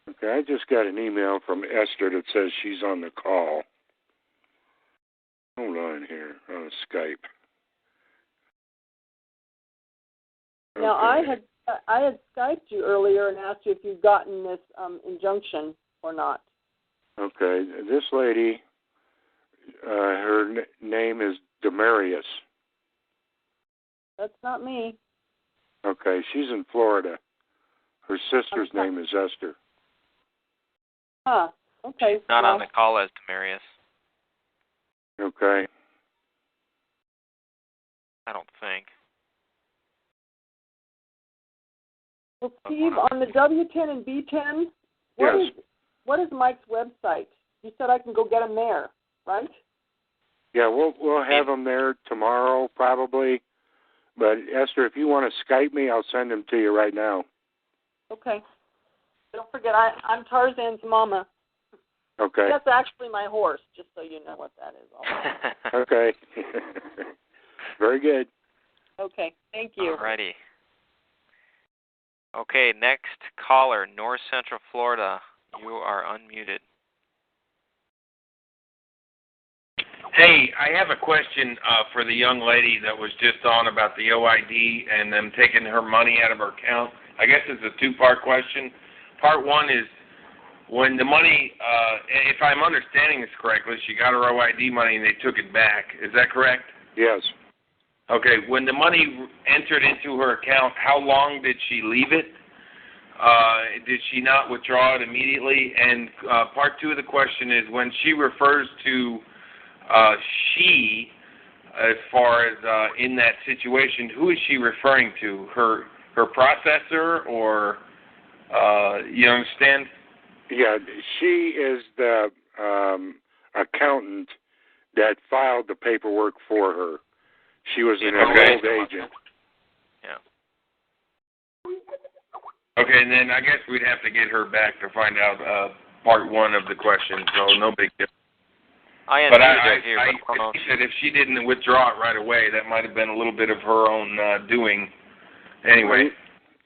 Okay, I just got an email from Esther that says she's on the call. Hold on here, on Skype. Okay. Now, I had Skyped you earlier and asked you if you'd gotten this injunction or not. Okay, this lady, her name is Demarius. That's not me. Okay, she's in Florida. Her sister's name is Esther. Huh. Okay. Not on the call as Demarius. Okay. I don't think. Well, Steve, on the W-10 and B-10, what is Mike's website? You said I can go get them there, right? Yeah, we'll have them there tomorrow probably. But Esther, if you want to Skype me, I'll send them to you right now. Okay. Don't forget, I'm Tarzan's mama. Okay. That's actually my horse, just so you know what that is. Okay. Very good. Okay, thank you. Alrighty. Okay, next caller, North Central Florida. You are unmuted. Hey, I have a question for the young lady that was just on about the OID and them taking her money out of her account. I guess it's a two-part question. Part one is when the money, if I'm understanding this correctly, she got her OID money and they took it back. Is that correct? Yes. Okay, when the money entered into her account, how long did she leave it? Did she not withdraw it immediately? And part two of the question is when she refers to she, as far as in that situation, who is she referring to? Her processor, or you understand? Yeah, she is the accountant that filed the paperwork for her. She was an enrolled agent. Yeah. Okay, and then I guess we'd have to get her back to find out part one of the question, so no big deal. I think that if she didn't withdraw it right away, that might have been a little bit of her own doing. Anyway.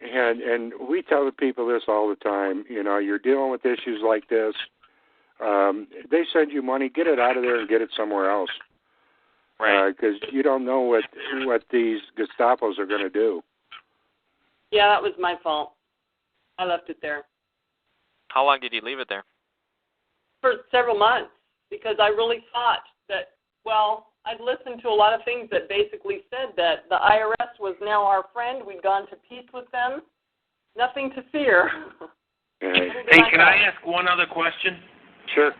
And we tell the people this all the time. You know, you're dealing with issues like this. They send you money, get it out of there and get it somewhere else. Right. Because you don't know what these Gestapos are going to do. Yeah, that was my fault. I left it there. How long did you leave it there? For several months, because I really thought that, well, I'd listened to a lot of things that basically said that the IRS was now our friend. We'd gone to peace with them. Nothing to fear. Hey, can I ask one other question? Sure.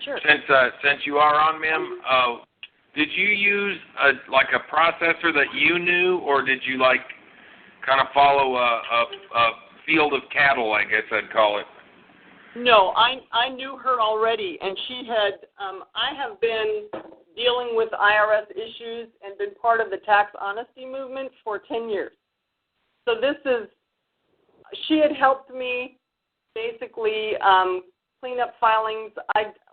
Since you are on, ma'am, did you use a processor that you knew, or did you kind of follow a field of cattle, I guess I'd call it? No, I knew her already, and she had. I have been dealing with IRS issues and been part of the tax honesty movement for 10 years. So she had helped me basically cleanup filings.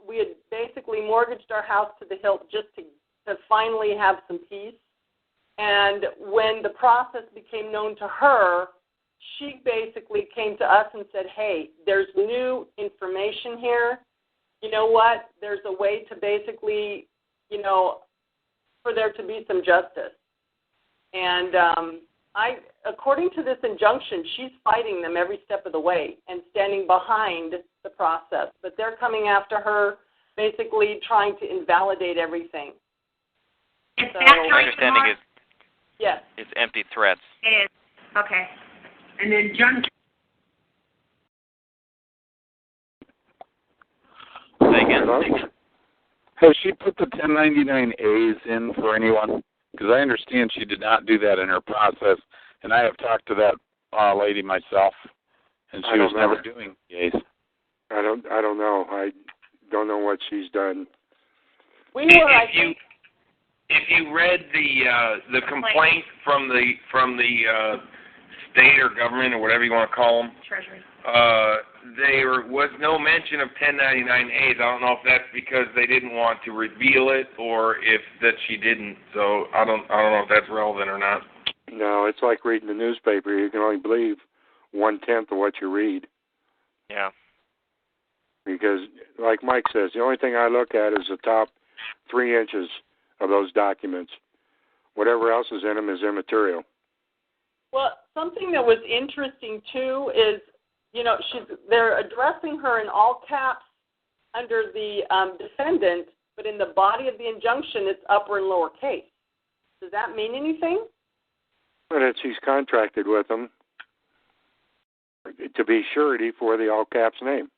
We had basically mortgaged our house to the hilt just to finally have some peace. And when the process became known to her, she basically came to us and said, hey, there's new information here. You know what? There's a way to basically, for there to be some justice. And according to this injunction, she's fighting them every step of the way and standing behind the process. But they're coming after her, basically trying to invalidate everything. So, my understanding is yes. It's empty threats. It is. Okay. And then John. Say again. Hello? Has she put the 1099As in for anyone? Because I understand she did not do that in her process, and I have talked to that lady myself, and she was never doing A's. I don't know. I don't know what she's done. If you read the complaint from the state or government or whatever you want to call them, Treasury. There was no mention of 1099As. I don't know if that's because they didn't want to reveal it or if that she didn't. So I don't know if that's relevant or not. No, it's like reading the newspaper. You can only believe 1/10 of what you read. Yeah. Because, like Mike says, the only thing I look at is the top 3 inches of those documents. Whatever else is in them is immaterial. Well, something that was interesting, too, is, they're addressing her in all caps under the defendant, but in the body of the injunction, it's upper and lower case. Does that mean anything? But she's contracted with them to be surety for the all caps name.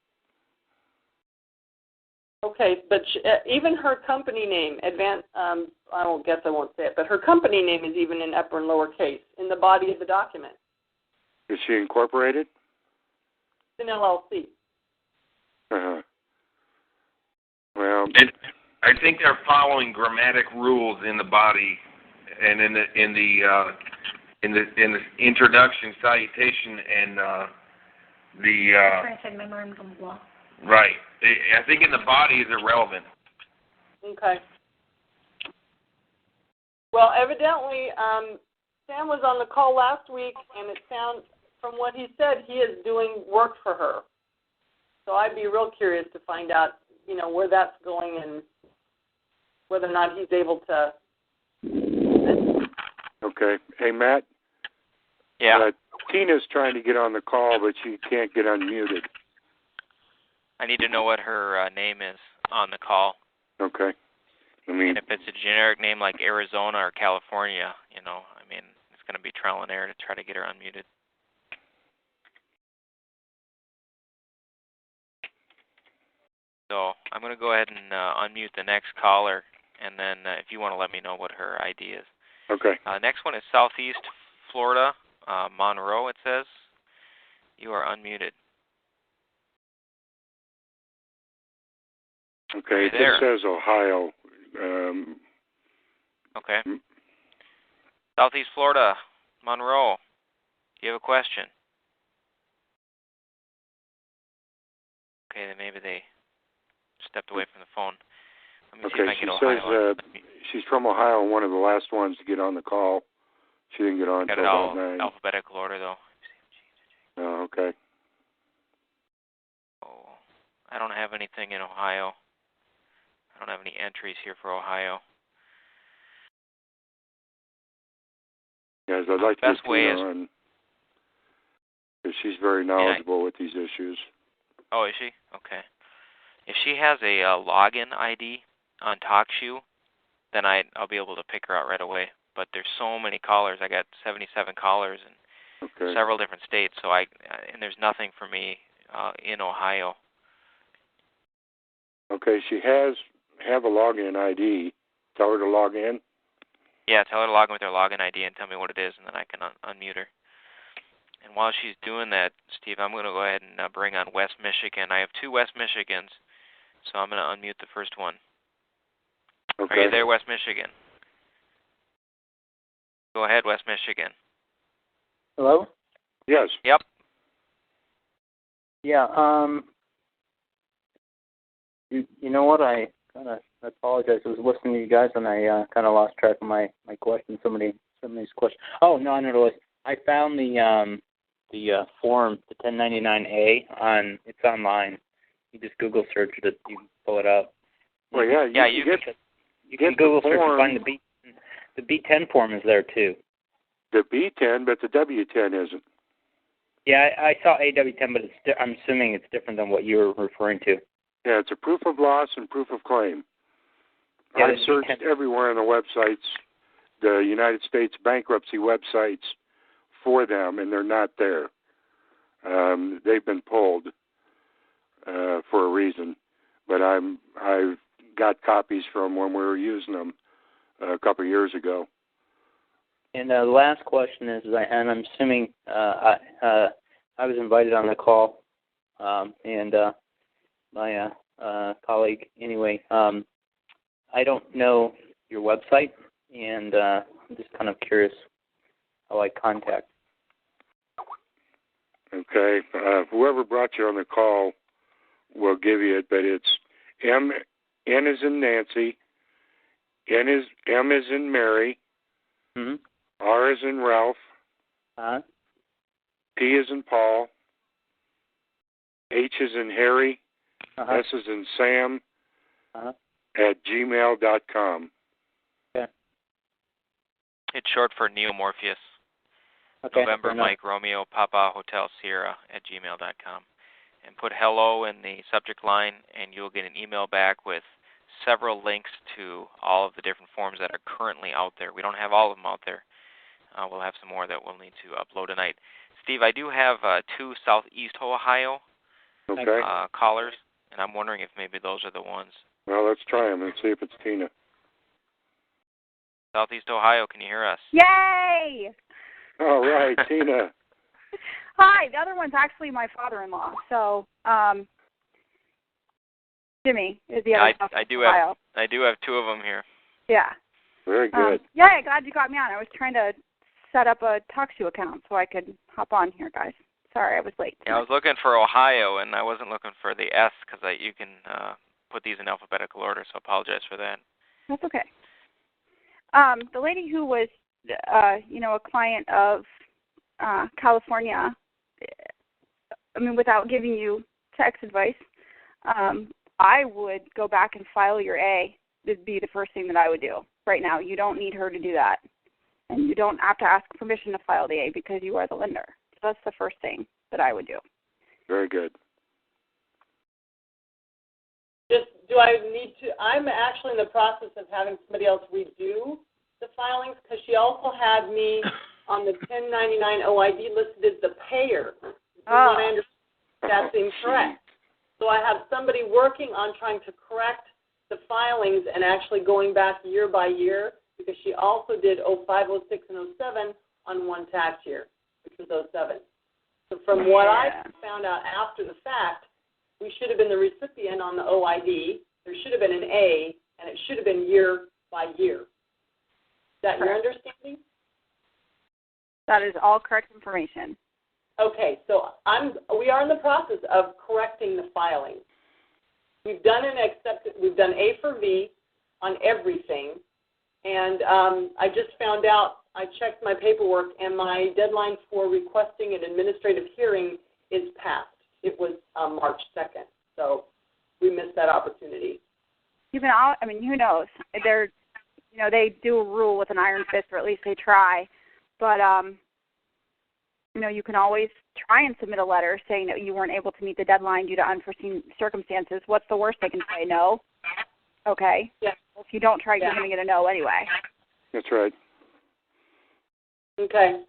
Okay, but even her company name, I won't say it, but her company name is even in upper and lower case in the body of the document. Is she incorporated? It's an LLC. Uh-huh. Well, I think they're following grammatic rules in the body and in the introduction, salutation, and Said memorandum of law. right. I think in the body is irrelevant. Okay. Well, evidently, Sam was on the call last week, and it sounds, from what he said, he is doing work for her. So I'd be real curious to find out, where that's going and whether or not he's able to. Okay. Hey, Matt? Yeah. Tina's trying to get on the call, but she can't get unmuted. I need to know what her name is on the call. Okay. And if it's a generic name like Arizona or California, it's going to be trial and error to try to get her unmuted. So I'm going to go ahead and unmute the next caller, and then if you want to let me know what her ID is. Okay. Next one is Southeast Florida, Monroe, it says. You are unmuted. Okay, it just says Ohio. Okay. Southeast Florida, Monroe, do you have a question? Okay, then maybe they stepped away from the phone. Let me see if I she can get Ohio. says she's from Ohio, one of the last ones to get on the call. She didn't get on Got until it all about 9. alphabetical order, though. Oh, okay. Oh, I don't have anything in Ohio. I don't have any entries here for Ohio. Yes, I'd like to Best get way Tina is on, because she's very knowledgeable with these issues. Oh, is she? Okay. If she has a login ID on TalkShoe, then I'll be able to pick her out right away. But there's so many callers. I got 77 callers in several different states, so and there's nothing for me in Ohio. Okay, she have a login ID. Tell her to log in. Yeah, tell her to log in with her login ID and tell me what it is, and then I can unmute her. And while she's doing that, Steve, I'm going to go ahead and bring on West Michigan. I have 2 West Michigans, so I'm going to unmute the first one. Okay. Are you there, West Michigan? Go ahead, West Michigan. Hello? Yes. Yep. Yeah, You know what? I apologize. I was listening to you guys, and I kind of lost track of my questions. Some of these questions. Oh no, I know what it was. I found the form, the 1099-A it's online. You just Google search it. You can pull it up. Well, you can Google search and find the B10 form is there too. The B10, but the W10 isn't. Yeah, I saw AW10, but I'm assuming it's different than what you were referring to. Yeah, it's a proof of loss and proof of claim. Yeah, I've searched everywhere on the websites, the United States bankruptcy websites, for them, and they're not there. They've been pulled for a reason, but I've got copies from when we were using them a couple of years ago. And the last question is, and I'm assuming I was invited on the call, and my colleague, anyway, I don't know your website, and I'm just kind of curious how I contact. Okay. Whoever brought you on the call will give you it, but it's N as in Nancy, M as in Mary, R as in Ralph, P as in Paul, H as in Harry, S as in Sam, at gmail.com. Okay. It's short for Neomorpheus. Okay. November Mike Romeo Papa Hotel Sierra at gmail.com. And put hello in the subject line, and you'll get an email back with several links to all of the different forms that are currently out there. We don't have all of them out there. We'll have some more that we'll need to upload tonight. Steve, I do have 2 Southeast Ohio callers, and I'm wondering if maybe those are the ones. Well, let's try them and see if it's Tina. Southeast Ohio, can you hear us? Yay! All right, Tina. Hi, the other one's actually my father-in-law. So, Jimmy is the other. I do have 2 of them here. Yeah. Very good. Yeah, glad you got me on. I was trying to set up a TalkShoe account so I could hop on here, guys. Sorry, I was late. Yeah, I was looking for Ohio, and I wasn't looking for the S because you can put these in alphabetical order, so I apologize for that. That's okay. The lady who was, a client of California, I mean, without giving you tax advice, I would go back and file your A. Would be the first thing that I would do right now. You don't need her to do that. And you don't have to ask permission to file the A because you are the lender. So that's the first thing that I would do. Very good. Do I need to? I'm actually in the process of having somebody else redo the filings because she also had me on the 1099 OID listed as the payer. I understand that's incorrect. So I have somebody working on trying to correct the filings and actually going back year by year because she also did 05, 06, and 07 on one tax year, which was 07. So from what I found out after the fact, we should have been the recipient on the OID. There should have been an A, and it should have been year by year. Is that your understanding? That is all correct information. Okay, so we are in the process of correcting the filing. We've done we've done A for V on everything, and I just found out, I checked my paperwork, and my deadline for requesting an administrative hearing is passed. It was March 2nd, so we missed that opportunity. Who knows? They do rule with an iron fist, or at least they try. But, you can always try and submit a letter saying that you weren't able to meet the deadline due to unforeseen circumstances. What's the worst they can say? No? Okay. Yeah. Well, if you don't try, you're going to get a no anyway. That's right. Okay.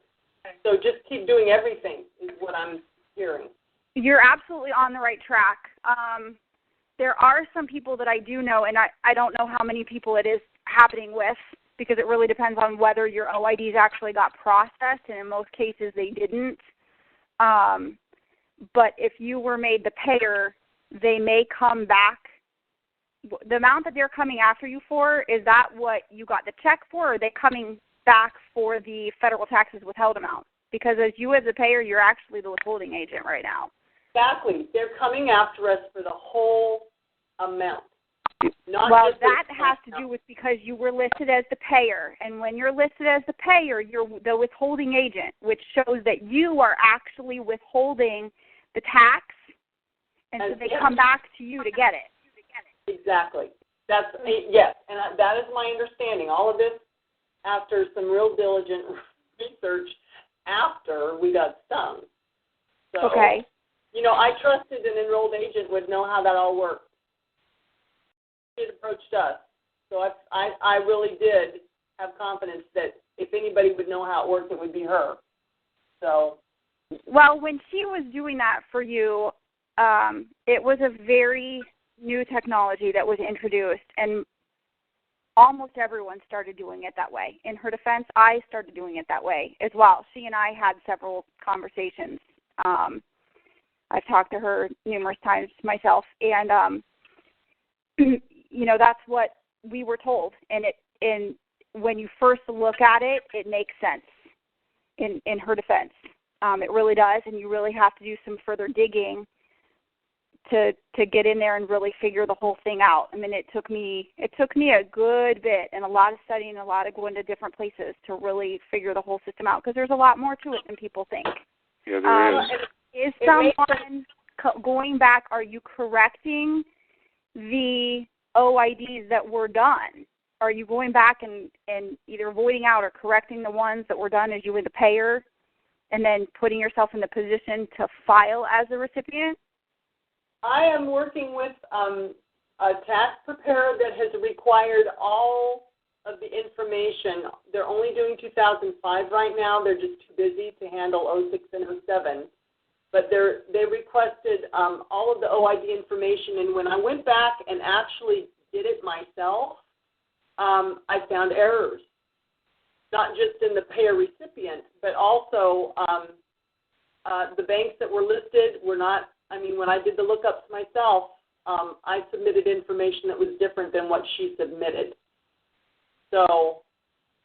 So just keep doing everything is what I'm hearing. You're absolutely on the right track. There are some people that I do know, and I don't know how many people it is happening with because it really depends on whether your OIDs actually got processed, and in most cases they didn't. But if you were made the payer, they may come back. The amount that they're coming after you for, is that what you got the check for, or are they coming back for the federal taxes withheld amount? Because as you as a payer, you're actually the withholding agent right now. Exactly. They're coming after us for the whole amount. Well, that has to do with because you were listed as the payer, and when you're listed as the payer, you're the withholding agent, which shows that you are actually withholding the tax, and so they come back to you to get it. Exactly. That's yes, and that is my understanding. All of this after some real diligent research after we got stung. So, okay. I trusted an enrolled agent would know how that all worked. It approached us. So I really did have confidence that if anybody would know how it worked, it would be her. So. Well, when she was doing that for you, it was a very new technology that was introduced, and almost everyone started doing it that way. In her defense, I started doing it that way as well. She and I had several conversations. I've talked to her numerous times myself, and that's what we were told. And when you first look at it, it makes sense. In her defense, it really does, and you really have to do some further digging to get in there and really figure the whole thing out. I mean, it took me a good bit and a lot of studying, a lot of going to different places to really figure the whole system out, because there's a lot more to it than people think. Yeah, there is. Is someone going back? Are you correcting the OIDs that were done? Are you going back and either voiding out or correcting the ones that were done as you were the payer, and then putting yourself in the position to file as a recipient? I am working with a tax preparer that has required all of the information. They're only doing 2005 right now. They're just too busy to handle 06 and 07. But they requested all of the OID information, and when I went back and actually did it myself, I found errors, not just in the payer recipient, but also the banks that were listed were not. I mean, when I did the lookups myself, I submitted information that was different than what she submitted. So,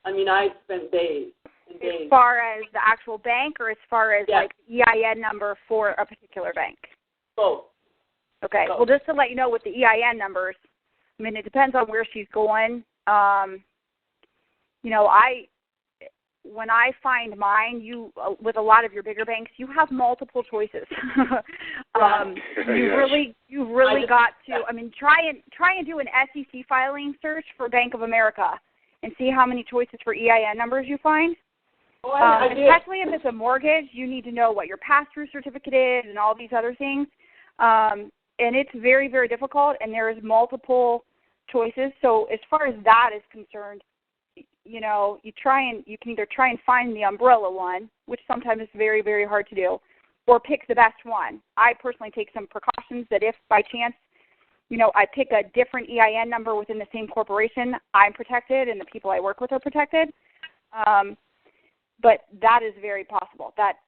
I mean, I spent days and days. As far as the actual bank, or as far as like EIN number for a particular bank? Both. Okay. Both. Well, just to let you know, with the EIN numbers, I mean, it depends on where she's going. When I find mine, with a lot of your bigger banks, you have multiple choices. You've really got to. I mean, try and do an SEC filing search for Bank of America and see how many choices for EIN numbers you find. I did. Especially if it's a mortgage, you need to know what your pass-through certificate is and all these other things. And it's very, very difficult, and there's multiple choices. So as far as that is concerned, you can either try and find the umbrella one, which sometimes is very, very hard to do, or pick the best one. I personally take some precautions that if by chance, I pick a different EIN number within the same corporation, I'm protected and the people I work with are protected. But that is very possible. That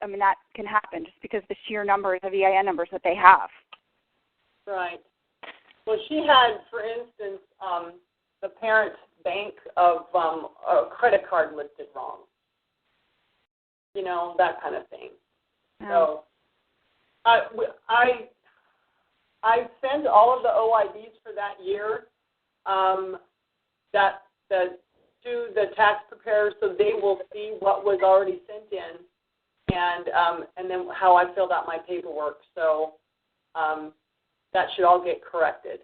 can happen just because the sheer numbers of EIN numbers that they have. Right. Well, she had, for instance, the parent bank of a credit card listed wrong. That kind of thing. So I sent all of the OIDs for that year to the tax preparers, so they will see what was already sent in, and then how I filled out my paperwork. So that should all get corrected.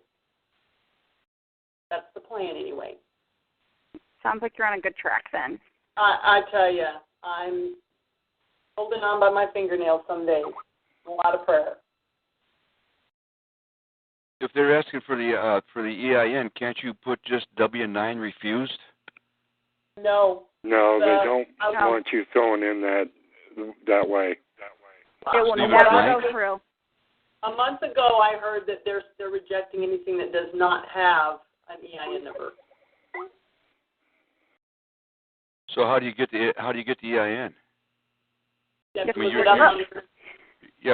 That's the plan, anyway. Sounds like you're on a good track then. I tell you, I'm holding on by my fingernails some days. A lot of prayer. If they're asking for the EIN, can't you put just W-9 refused? No. No, they don't want you throwing in that way. It will never go through. A month ago, I heard that they're rejecting anything that does not have an EIN number. So how do you get the EIN? But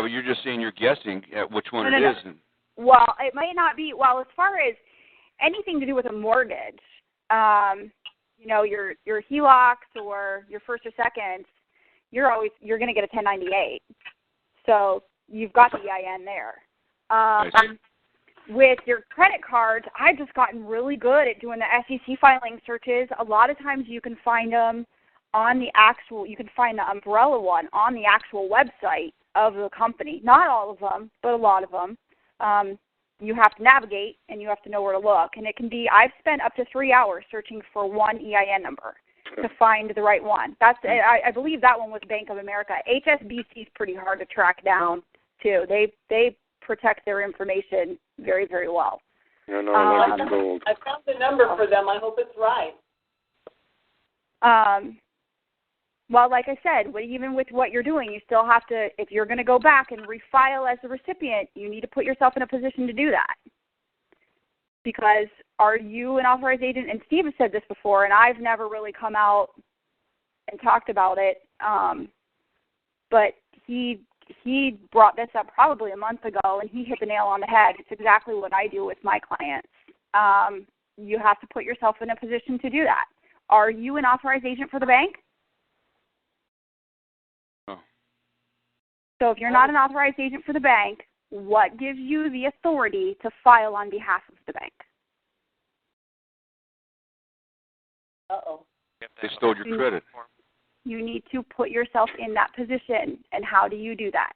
you're just saying you're guessing at which one it is. Well, it might not be. Well, as far as anything to do with a mortgage, your HELOCs or your first or second, you're going to get a 1098. So you've got the EIN there. with your credit cards, I've just gotten really good at doing the SEC filing searches. A lot of times you can find them on the actual, you can find the umbrella one on the actual website of the company. Not all of them, but a lot of them. You have to navigate and you have to know where to look. And it can be, I've spent up to 3 hours searching for one EIN number to find the right one. That's, I believe that one was Bank of America. HSBC is pretty hard to track down too. They protect their information very, very well. Yeah, no, I like gold. I found the number for them. I hope it's right. Well, like I said, even with what you're doing, you still have to, if you're going to go back and refile as the recipient, you need to put yourself in a position to do that. Because are you an authorized agent? And Steve has said this before, and I've never really come out and talked about it. But he brought this up probably a month ago, and he hit the nail on the head. It's exactly what I do with my clients. You have to put yourself in a position to do that. Are you an authorized agent for the bank? Oh. So if you're not an authorized agent for the bank, what gives you the authority to file on behalf of the bank? Uh-oh. They stole your credit. You need to put yourself in that position. And how do you do that?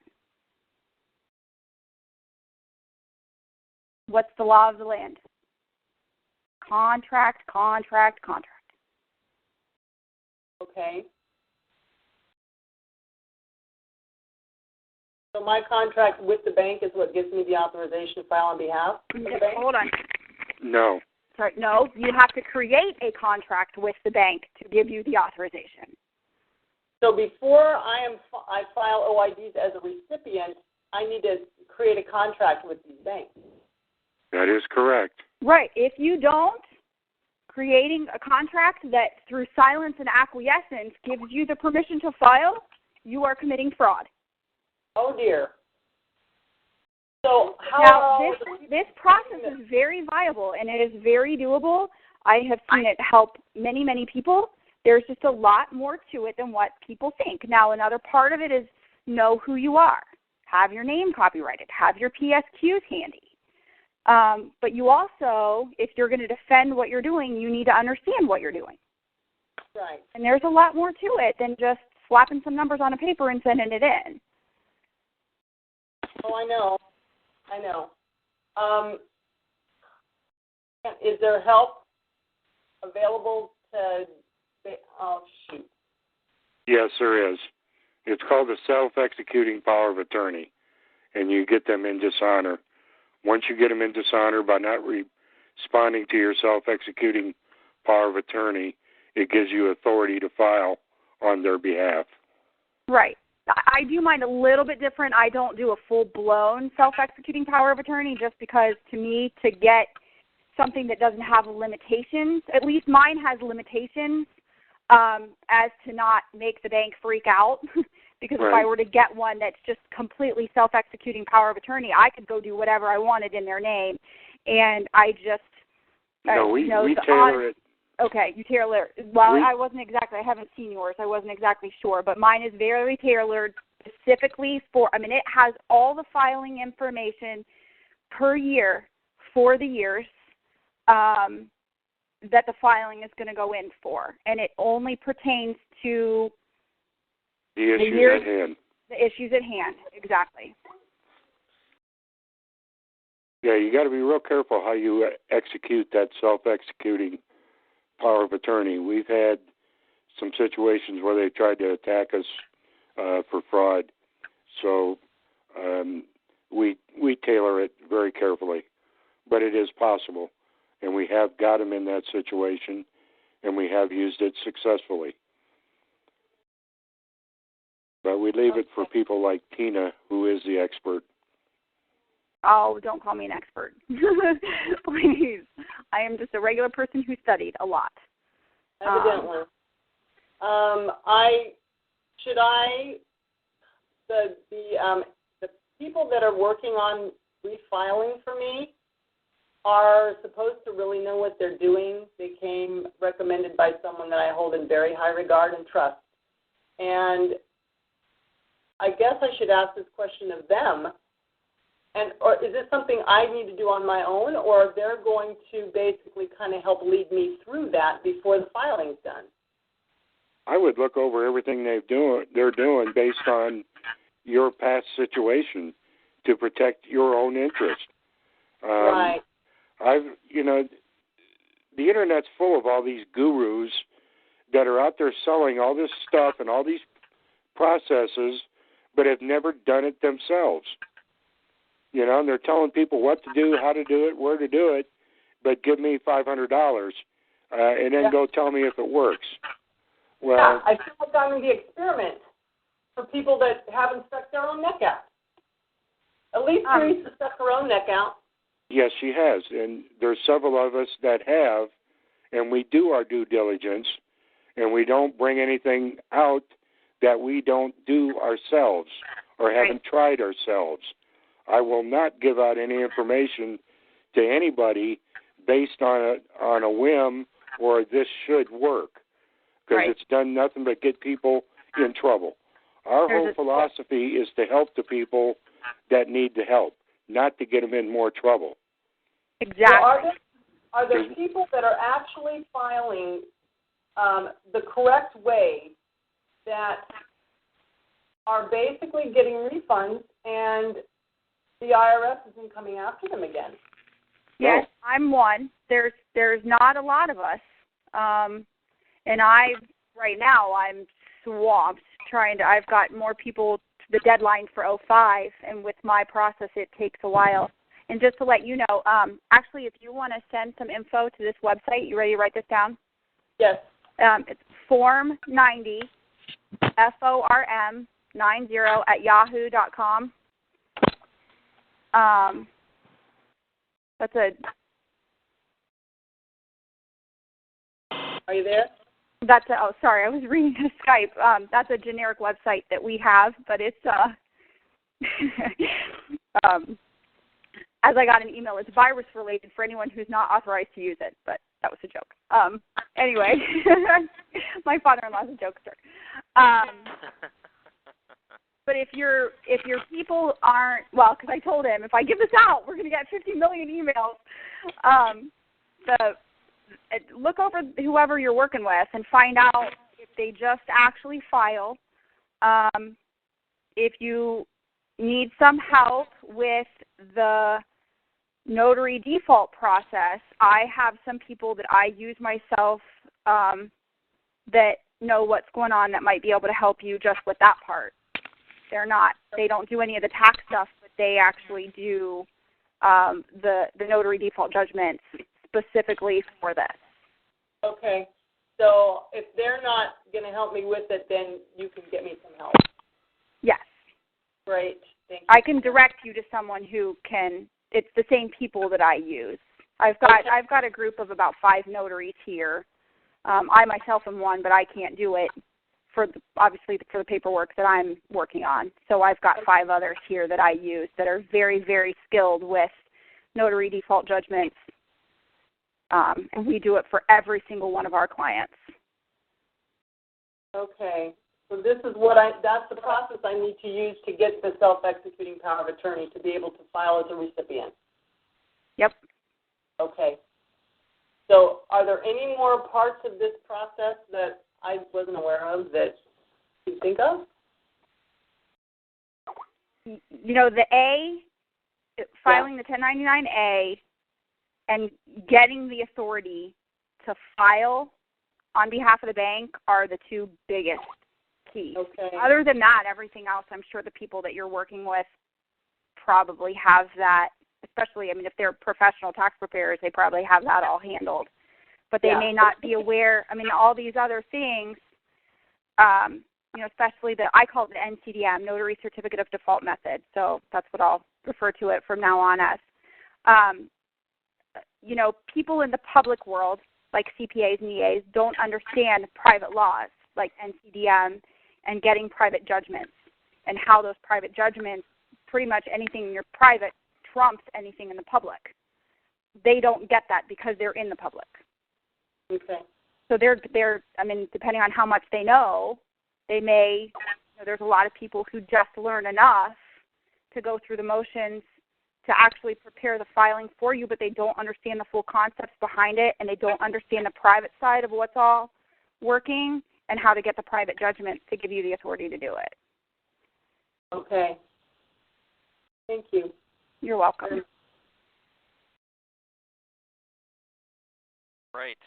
What's the law of the land? Contract. Okay. So my contract with the bank is what gives me the authorization to file on behalf of the bank? Hold on. No. Sorry, no, you have to create a contract with the bank to give you the authorization. So before I file OIDs as a recipient, I need to create a contract with these banks. That is correct. Right. If you don't, creating a contract that through silence and acquiescence gives you the permission to file, you are committing fraud. Oh, dear. So now, this process is very viable, and it is very doable. I have seen it help many, many people. There's just a lot more to it than what people think. Now, another part of it is know who you are. Have your name copyrighted. Have your PSQs handy. But you also, if you're going to defend what you're doing, you need to understand what you're doing. Right. And there's a lot more to it than just slapping some numbers on a paper and sending it in. Oh, I know. Is there help available to, oh, shoot. Yes, there is. It's called the self-executing power of attorney, and you get them in dishonor. Once you get them in dishonor by not responding to your self-executing power of attorney, it gives you authority to file on their behalf. Right. I do mine a little bit different. I don't do a full-blown self-executing power of attorney just because, to me, to get something that doesn't have limitations, at least mine has limitations as to not make the bank freak out. Because if I were to get one that's just completely self-executing power of attorney, I could go do whatever I wanted in their name. And I just... No, we tailor it. Okay, you tailor. Well, I haven't seen yours. I wasn't exactly sure. But mine is very tailored specifically for, it has all the filing information per year for the years that the filing is going to go in for. And it only pertains to the issues at hand. The issues at hand, exactly. Yeah, you got to be real careful how you execute that self-executing power of attorney. We've had some situations where they tried to attack us for fraud, so we tailor it very carefully. But it is possible, and we have got them in that situation, and we have used it successfully. But we leave it for people like Tina, who is the expert. Oh, don't call me an expert. Please. I am just a regular person who studied a lot. Evidently. The people that are working on refiling for me are supposed to really know what they're doing. They came recommended by someone that I hold in very high regard and trust. And I guess I should ask this question of them. or is this something I need to do on my own, or they're going to basically kind of help lead me through that before the filing's done? I would look over everything they're doing based on your past situation to protect your own interest. Right. The internet's full of all these gurus that are out there selling all this stuff and all these processes, but have never done it themselves. And they're telling people what to do, how to do it, where to do it, but give me $500 and then go tell me if it works. Well, yeah, I feel like I'm in the experiment for people that haven't stuck their own neck out. At least Teresa stuck her own neck out. Yes, she has, and there's several of us that have, and we do our due diligence, and we don't bring anything out that we don't do ourselves or haven't tried ourselves. I will not give out any information to anybody based on a whim or this should work, because it's done nothing but get people in trouble. Our whole philosophy is to help the people that need the help, not to get them in more trouble. Exactly. So are there people that are actually filing the correct way that are basically getting refunds and the IRS isn't coming after them again? Yes, I'm one. There's not a lot of us, and right now I'm swamped trying to. I've got more people to the deadline for 05, and with my process it takes a while. And just to let you know, actually, if you want to send some info to this website, you ready to write this down? Yes. It's form90, FORM90 @yahoo.com. That's a. Are you there? That's a. Oh, sorry, I was reading the Skype. That's a generic website that we have, but it's as I got an email, it's virus related for anyone who's not authorized to use it. But that was a joke. Anyway, my father-in-law's a jokester. But if your people aren't, well, because I told him if I give this out, we're going to get 50 million emails. Look over whoever you're working with and find out if they just actually file. If you need some help with the notary default process, I have some people that I use myself that know what's going on that might be able to help you just with that part. They don't do any of the tax stuff, but they actually do the notary default judgments specifically for this. Okay. So if they're not going to help me with it, then you can get me some help. Yes. Great. Thank you. I can direct you to someone who can. It's the same people that I use. I've got a group of about 5 notaries here. I myself am one, but I can't do it obviously for the paperwork that I'm working on. So I've got 5 others here that I use that are very, very skilled with notary default judgments, and we do it for every single one of our clients. Okay. So this is that's the process I need to use to get the self-executing power of attorney to be able to file as a recipient. Yep. Okay. So are there any more parts of this process that I wasn't aware of that you think of? The A, filing the 1099-A and getting the authority to file on behalf of the bank are the 2 biggest keys. Okay. Other than that, everything else, I'm sure the people that you're working with probably have that, especially, if they're professional tax preparers, they probably have that all handled. But they may not be aware, all these other things, especially I call it the NCDM, Notary Certificate of Default Method. So that's what I'll refer to it from now on as. People in the public world, like CPAs and EAs, don't understand private laws like NCDM and getting private judgments and how those private judgments, pretty much anything in your private trumps anything in the public. They don't get that because they're in the public. Okay. So they're depending on how much they know, they may, there's a lot of people who just learn enough to go through the motions to actually prepare the filing for you, but they don't understand the full concepts behind it, and they don't understand the private side of what's all working and how to get the private judgment to give you the authority to do it. Okay. Thank you. You're welcome. Right.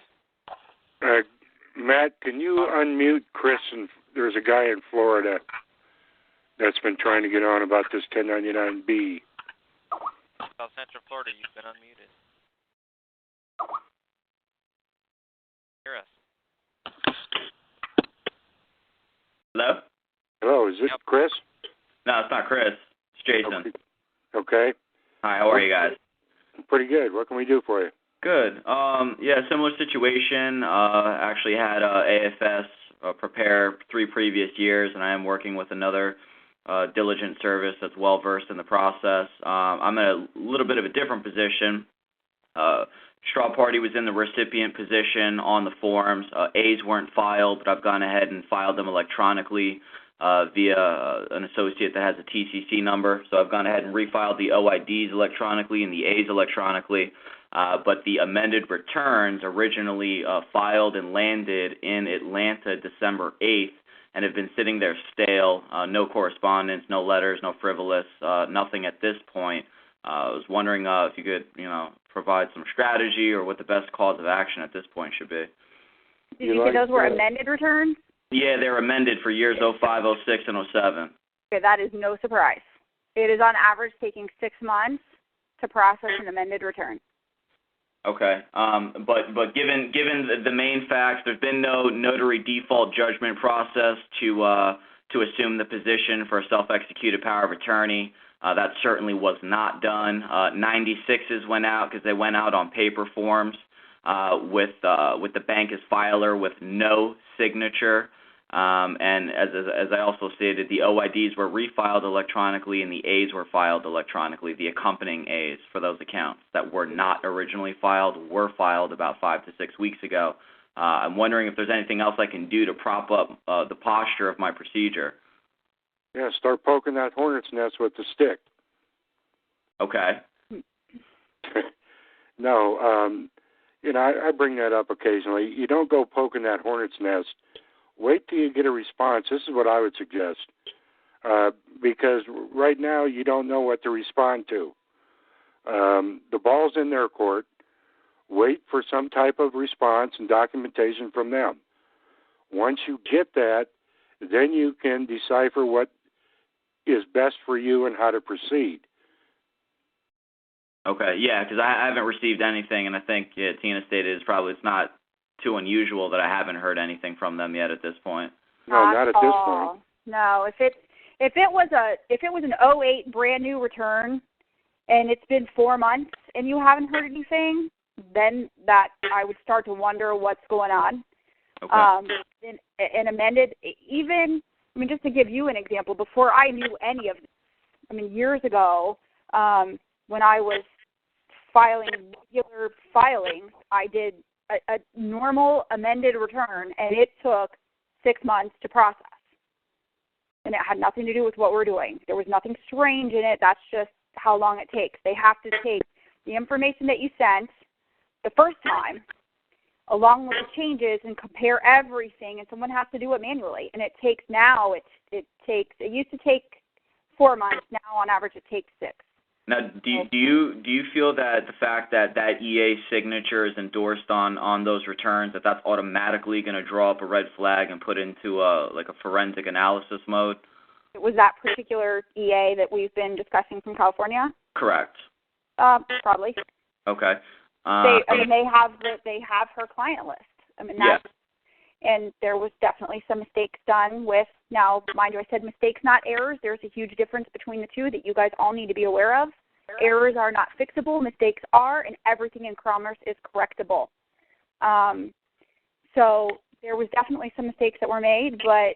Matt, can you unmute Chris? And there's a guy in Florida that's been trying to get on about this 1099B. South Central Florida, you've been unmuted. Hear us. Hello? Hello, is it Chris? No, it's not Chris. It's Jason. Okay. Hi, how are you guys? Pretty good. What can we do for you? Good. Yeah, similar situation. Actually had AFS prepare 3 previous years, and I am working with another diligent service that's well versed in the process. I'm in a little bit of a different position. Straw Party was in the recipient position on the forms. A's weren't filed, but I've gone ahead and filed them electronically via an associate that has a TCC number. So I've gone ahead and refiled the OIDs electronically and the A's electronically. But the amended returns originally filed and landed in Atlanta December 8th and have been sitting there stale, no correspondence, no letters, no frivolous, nothing at this point. I was wondering if you could, provide some strategy or what the best cause of action at this point should be. Did you say those were amended returns? Yeah, they're amended for years 05, 06, and 07. Okay, that is no surprise. It is on average taking 6 months to process an amended return. Okay, but given the main facts, there's been no notary default judgment process to assume the position for a self-executed power of attorney. That certainly was not done. 96s went out because they went out on paper forms with the bank as filer with no signature. And as I also stated, the OIDs were refiled electronically and the A's were filed electronically, the accompanying A's for those accounts that were not originally filed were filed about 5 to 6 weeks ago. I'm wondering if there's anything else I can do to prop up the posture of my procedure. Yeah, start poking that hornet's nest with the stick. Okay. No, I bring that up occasionally. You don't go poking that hornet's nest. Wait till you get a response. This is what I would suggest. Because right now you don't know what to respond to. The ball's in their court. Wait for some type of response and documentation from them. Once you get that, then you can decipher what is best for you and how to proceed. Okay, yeah, because I haven't received anything, and I think Tina stated it's not too unusual that I haven't heard anything from them yet at this point. No, not at this point. No, if it was an 08 brand new return, and it's been 4 months and you haven't heard anything, then that I would start to wonder what's going on. Okay. And amended, just to give you an example, before I knew any of this, years ago, when I was filing regular filings, I did a normal amended return, and it took 6 months to process. And it had nothing to do with what we're doing. There was nothing strange in it. That's just how long it takes. They have to take the information that you sent the first time, along with the changes, and compare everything, and someone has to do it manually. And it takes now, it used to take 4 months. Now, on average, it takes 6. Now, do you feel that the fact that EA signature is endorsed on those returns, that's automatically going to draw up a red flag and put into a forensic analysis mode? Was that particular EA that we've been discussing from California? Correct. Probably. Okay. They have her client list. Yeah. And there was definitely some mistakes done with, now, mind you, I said mistakes, not errors. There's a huge difference between the two that you guys all need to be aware of. Errors are not fixable, mistakes are, and everything in commerce is correctable. So there was definitely some mistakes that were made, but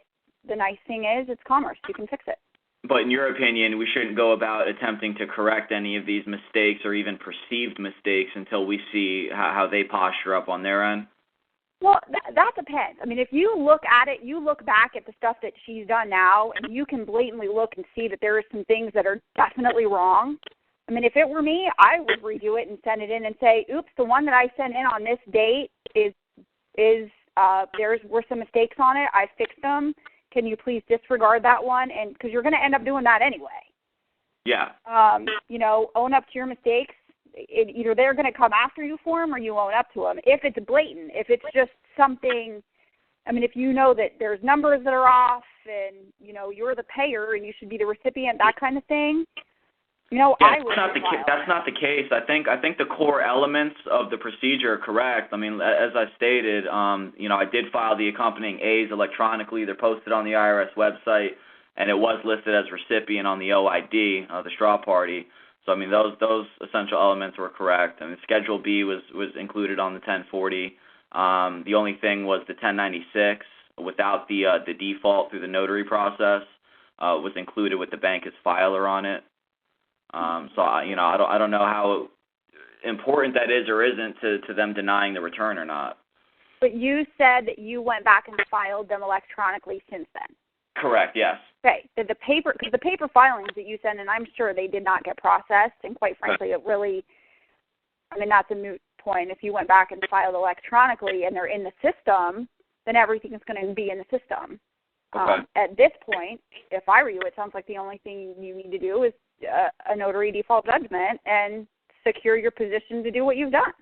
the nice thing is it's commerce. You can fix it. But in your opinion, we shouldn't go about attempting to correct any of these mistakes or even perceived mistakes until we see how they posture up on their end? Well, that depends. If you look at it, you look back at the stuff that she's done now, and you can blatantly look and see that there are some things that are definitely wrong. mean, if it were me, I would redo it and send it in and say, oops, the one that I sent in on this date were some mistakes on it. I fixed them. Can you please disregard that one? And because you're going to end up doing that anyway. Yeah. Own up to your mistakes. Either they're going to come after you for them or you own up to them. If it's blatant, if it's just something, I mean, if you know that there's numbers that are off and, you're the payer and you should be the recipient, that kind of thing, I would. That's not the case. I think the core elements of the procedure are correct. I mean, as I stated, I did file the accompanying A's electronically. They're posted on the IRS website, and it was listed as recipient on the OID, the straw party. So, I mean, those essential elements were correct. I mean, Schedule B was included on the 1040. The only thing was the 1096 without the default through the notary process was included with the bank as filer on it. I don't know how important that is or isn't to them denying the return or not. But you said that you went back and filed them electronically since then. Correct. Yes. Okay. Because the paper filings that you sent in, I'm sure they did not get processed, and quite frankly, it really, I mean, that's a moot point. If you went back and filed electronically and they're in the system, then everything is going to be in the system. Okay. At this point, if I were you, it sounds like the only thing you need to do is a notary default judgment and secure your position to do what you've done.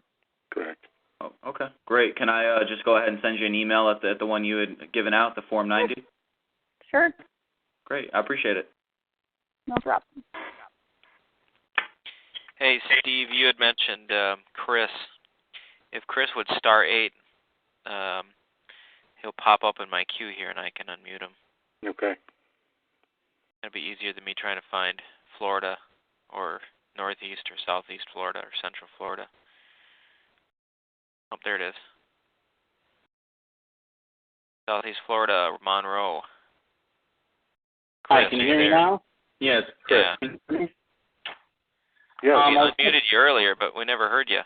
Correct. Oh, okay. Great. Can I just go ahead and send you an email at the one you had given out, the Form 90? Sure. Great. I appreciate it. No problem. Hey, Steve, you had mentioned Chris. If Chris would star 8, he'll pop up in my queue here, and I can unmute him. Okay. It'd be easier than me trying to find Florida or northeast or southeast Florida or central Florida. Oh, there it is. Southeast Florida, Monroe. Chris, hi, can you hear me now? Yes, Chris. Yeah. Yeah. We unmuted you earlier, but we never heard you.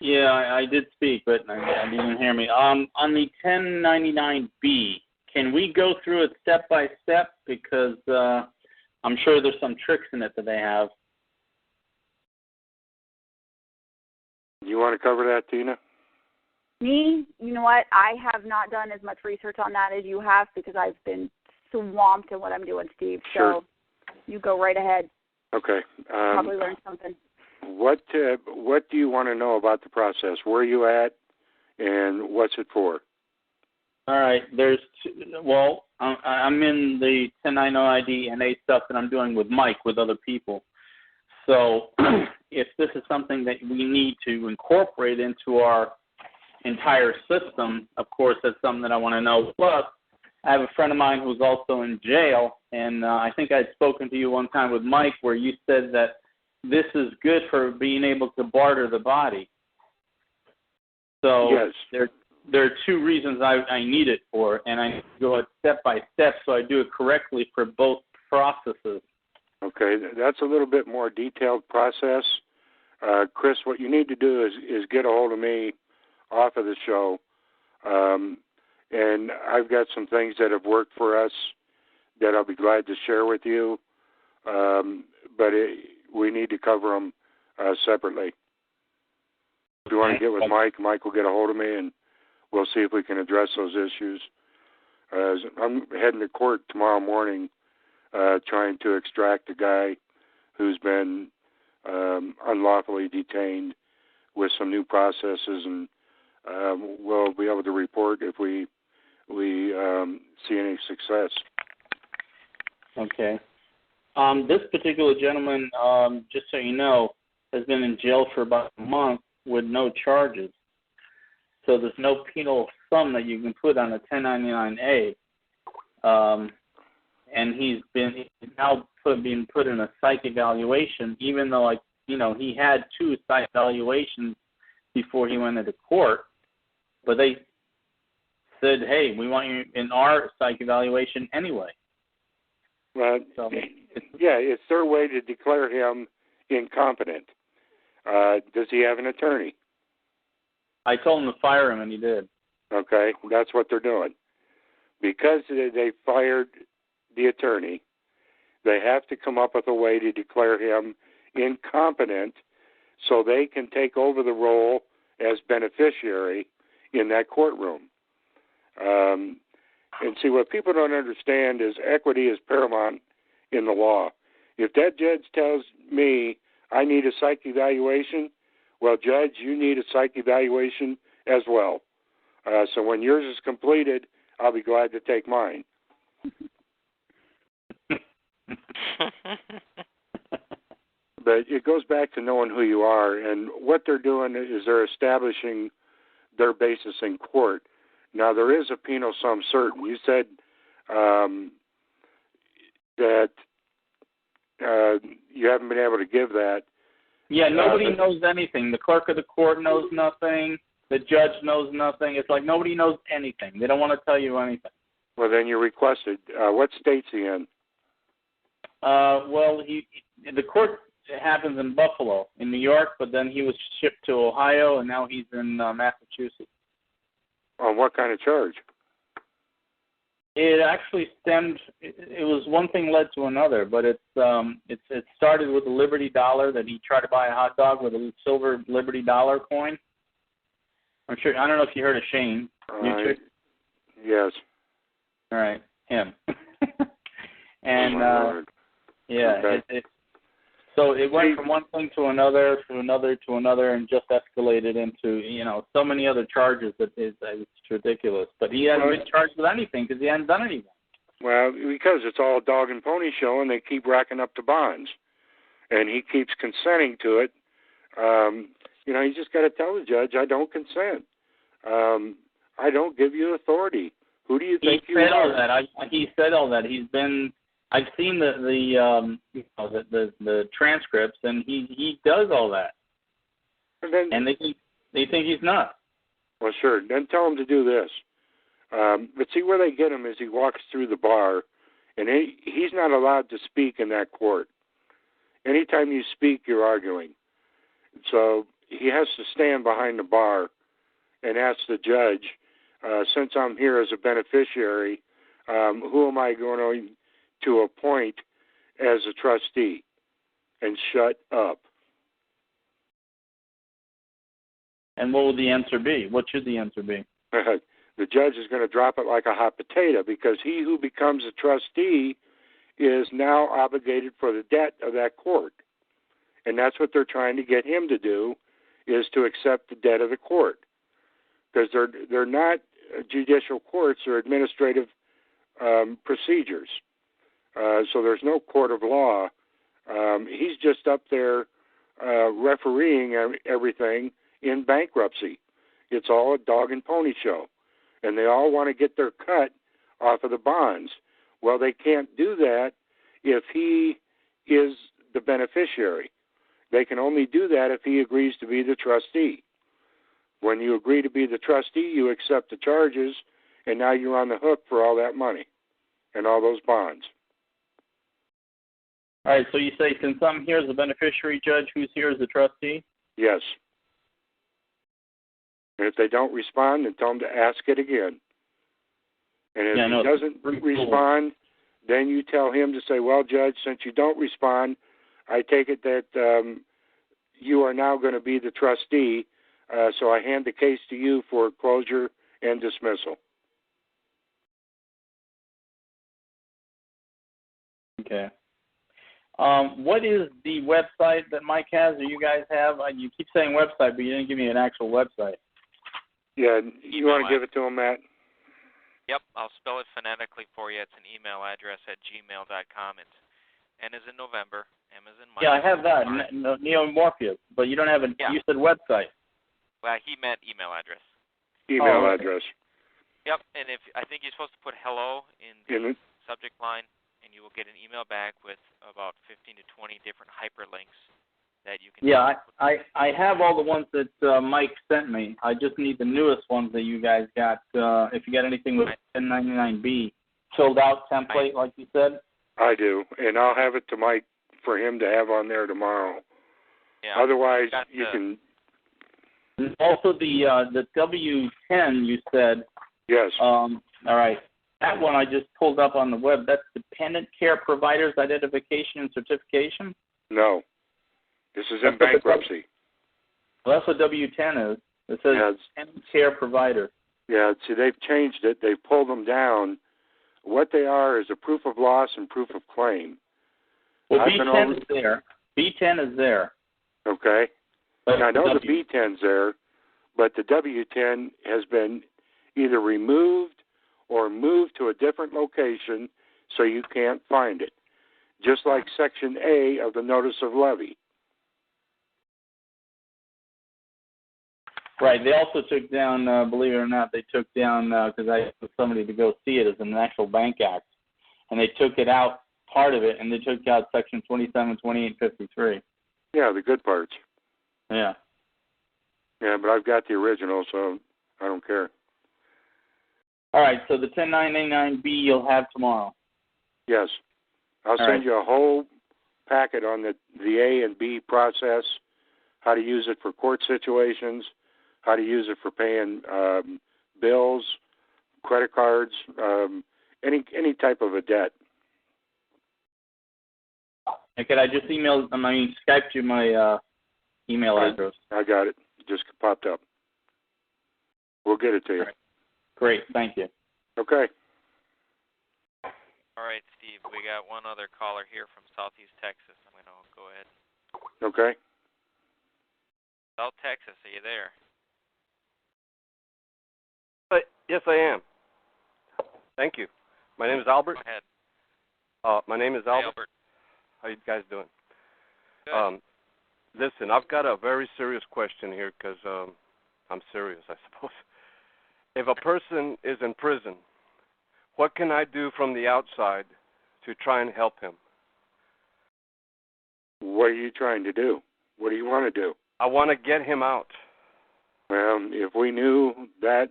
Yeah, I did speak, but I didn't hear me. On the 1099B, can we go through it step by step? Because I'm sure there's some tricks in it that they have. You want to cover that, Tina? Me, you know what? I have not done as much research on that as you have because I've been swamped in what I'm doing, Steve. Sure. So you go right ahead. Okay. Probably learn something. What do you want to know about the process? Where are you at, and what's it for? All right. I'm in the 1090 and A stuff that I'm doing with Mike with other people. So if this is something that we need to incorporate into our entire system, of course, that's something that I want to know. Plus, I have a friend of mine who's also in jail, and I think I'd spoken to you one time with Mike where you said that this is good for being able to barter the body. So yes. There are two reasons I need it for, and I go it step by step so I do it correctly for both processes. Okay, that's a little bit more detailed process. Chris, what you need to do is get a hold of me off of the show, and I've got some things that have worked for us that I'll be glad to share with you, but we need to cover them separately. If you want to get with Mike, Mike will get a hold of me, and we'll see if we can address those issues. I'm heading to court tomorrow morning trying to extract a guy who's been unlawfully detained with some new processes, and we'll be able to report if we see any success. Okay. This particular gentleman, just so you know, has been in jail for about a month with no charges. So there's no penal sum that you can put on a 1099A. And he's now being put in a psych evaluation, even though, he had 2 psych evaluations before he went into court. But they said, hey, we want you in our psych evaluation anyway. Well, it's their way to declare him incompetent. Does he have an attorney? I told him to fire him, and he did. Okay, that's what they're doing. Because they fired the attorney, they have to come up with a way to declare him incompetent so they can take over the role as beneficiary in that courtroom. And see, what people don't understand is equity is paramount in the law. If that judge tells me I need a psych evaluation, well, Judge, you need a psych evaluation as well. So when yours is completed, I'll be glad to take mine. But it goes back to knowing who you are, and what they're doing is they're establishing their basis in court. Now, there is a penal sum certain. You said that you haven't been able to give that. Yeah, nobody knows anything. The clerk of the court knows nothing. The judge knows nothing. It's like nobody knows anything. They don't want to tell you anything. Well, then you requested. What state's he in? Well, the court happens in Buffalo, in New York, but then he was shipped to Ohio, and now he's in Massachusetts. On what kind of charge? It actually stemmed. It was one thing led to another, but it started with the Liberty Dollar, that he tried to buy a hot dog with a silver Liberty Dollar coin. I'm sure. I don't know if you heard of Shane. Yes. All right, him. And yeah, okay. So it went from one thing to another, and just escalated into so many other charges that it's ridiculous. But he hasn't been charged with anything because he hasn't done anything. Well, because it's all a dog and pony show, and they keep racking up the bonds, and he keeps consenting to it. You just got to tell the judge, I don't consent. I don't give you authority. Who do you think you are? He said all that. He's been. I've seen the transcripts, and he does all that. And they think he's nuts. Well, sure. Then tell him to do this. But see, where they get him is he walks through the bar, and he's not allowed to speak in that court. Anytime you speak, you're arguing. So he has to stand behind the bar and ask the judge, since I'm here as a beneficiary, who am I going to appoint as a trustee? And shut up. And what will the answer be? What should the answer be? The judge is going to drop it like a hot potato, because he who becomes a trustee is now obligated for the debt of that court. And that's what they're trying to get him to do, is to accept the debt of the court. Because they're not judicial courts, they're administrative procedures. So there's no court of law. He's just up there refereeing everything in bankruptcy. It's all a dog and pony show. And they all want to get their cut off of the bonds. Well, they can't do that if he is the beneficiary. They can only do that if he agrees to be the trustee. When you agree to be the trustee, you accept the charges, and now you're on the hook for all that money and all those bonds. All right, so you say, since I'm here as a beneficiary, judge, who's here as a trustee? Yes. And if they don't respond, then tell them to ask it again. And if he doesn't respond, then you tell him to say, well, Judge, since you don't respond, I take it that you are now going to be the trustee, so I hand the case to you for closure and dismissal. Okay. What is the website that Mike has, or you guys have? You keep saying website, but you didn't give me an actual website. Yeah, you want to give it to him, Matt? Yep, I'll spell it phonetically for you. It's an email address at gmail.com. It's N as in November, M as in Mike. Yeah, I have that, Neo Morpheus, but you don't have you said website. Well, he meant email address. Email address. Yep, and I think you're supposed to put hello in the subject line, and you will get an email back with about 15 to 20 different hyperlinks that you can. Yeah, I have all the ones that Mike sent me. I just need the newest ones that you guys got. If you got anything with 1099B filled out template, like you said. I do, and I'll have it to Mike for him to have on there tomorrow. Yeah. Otherwise, you can. Also, the W-10 you said. Yes. All right. That one I just pulled up on the web. That's Dependent Care Providers Identification and Certification? No. This is in bankruptcy. Well, that's what W-10 is. It says tenant care provider. Yeah, see, they've changed it. They've pulled them down. What they are is a proof of loss and proof of claim. Well, B10 is there. B10 is there. Okay. But and I know the B10's there, but the W10 has been either removed or moved to a different location so you can't find it, just like Section A of the Notice of Levy. Right. They also took down, believe it or not, they took down, because I asked somebody to go see it as an actual bank act, and they took it out, part of it, and they took out Section 27, 28, 53. Yeah, the good parts. Yeah. Yeah, but I've got the original, so I don't care. All right, so the 10999B you'll have tomorrow. Yes. I'll send you a whole packet on the A and B process, how to use it for court situations, how to use it for paying bills, credit cards, any type of a debt. And could I just Skype you my email address? I got it. It just popped up. We'll get it to you. Right. Great. Thank you. Okay. All right, Steve. We got one other caller here from Southeast Texas. I'm going to go ahead. Okay. South Texas, are you there? Yes, I am. Thank you. My name is Albert. Go ahead. My name is Albert. How you guys doing? Good. Listen, I've got a very serious question here because I'm serious, I suppose. If a person is in prison, what can I do from the outside to try and help him? What are you trying to do? What do you want to do? I want to get him out. Well, if we knew that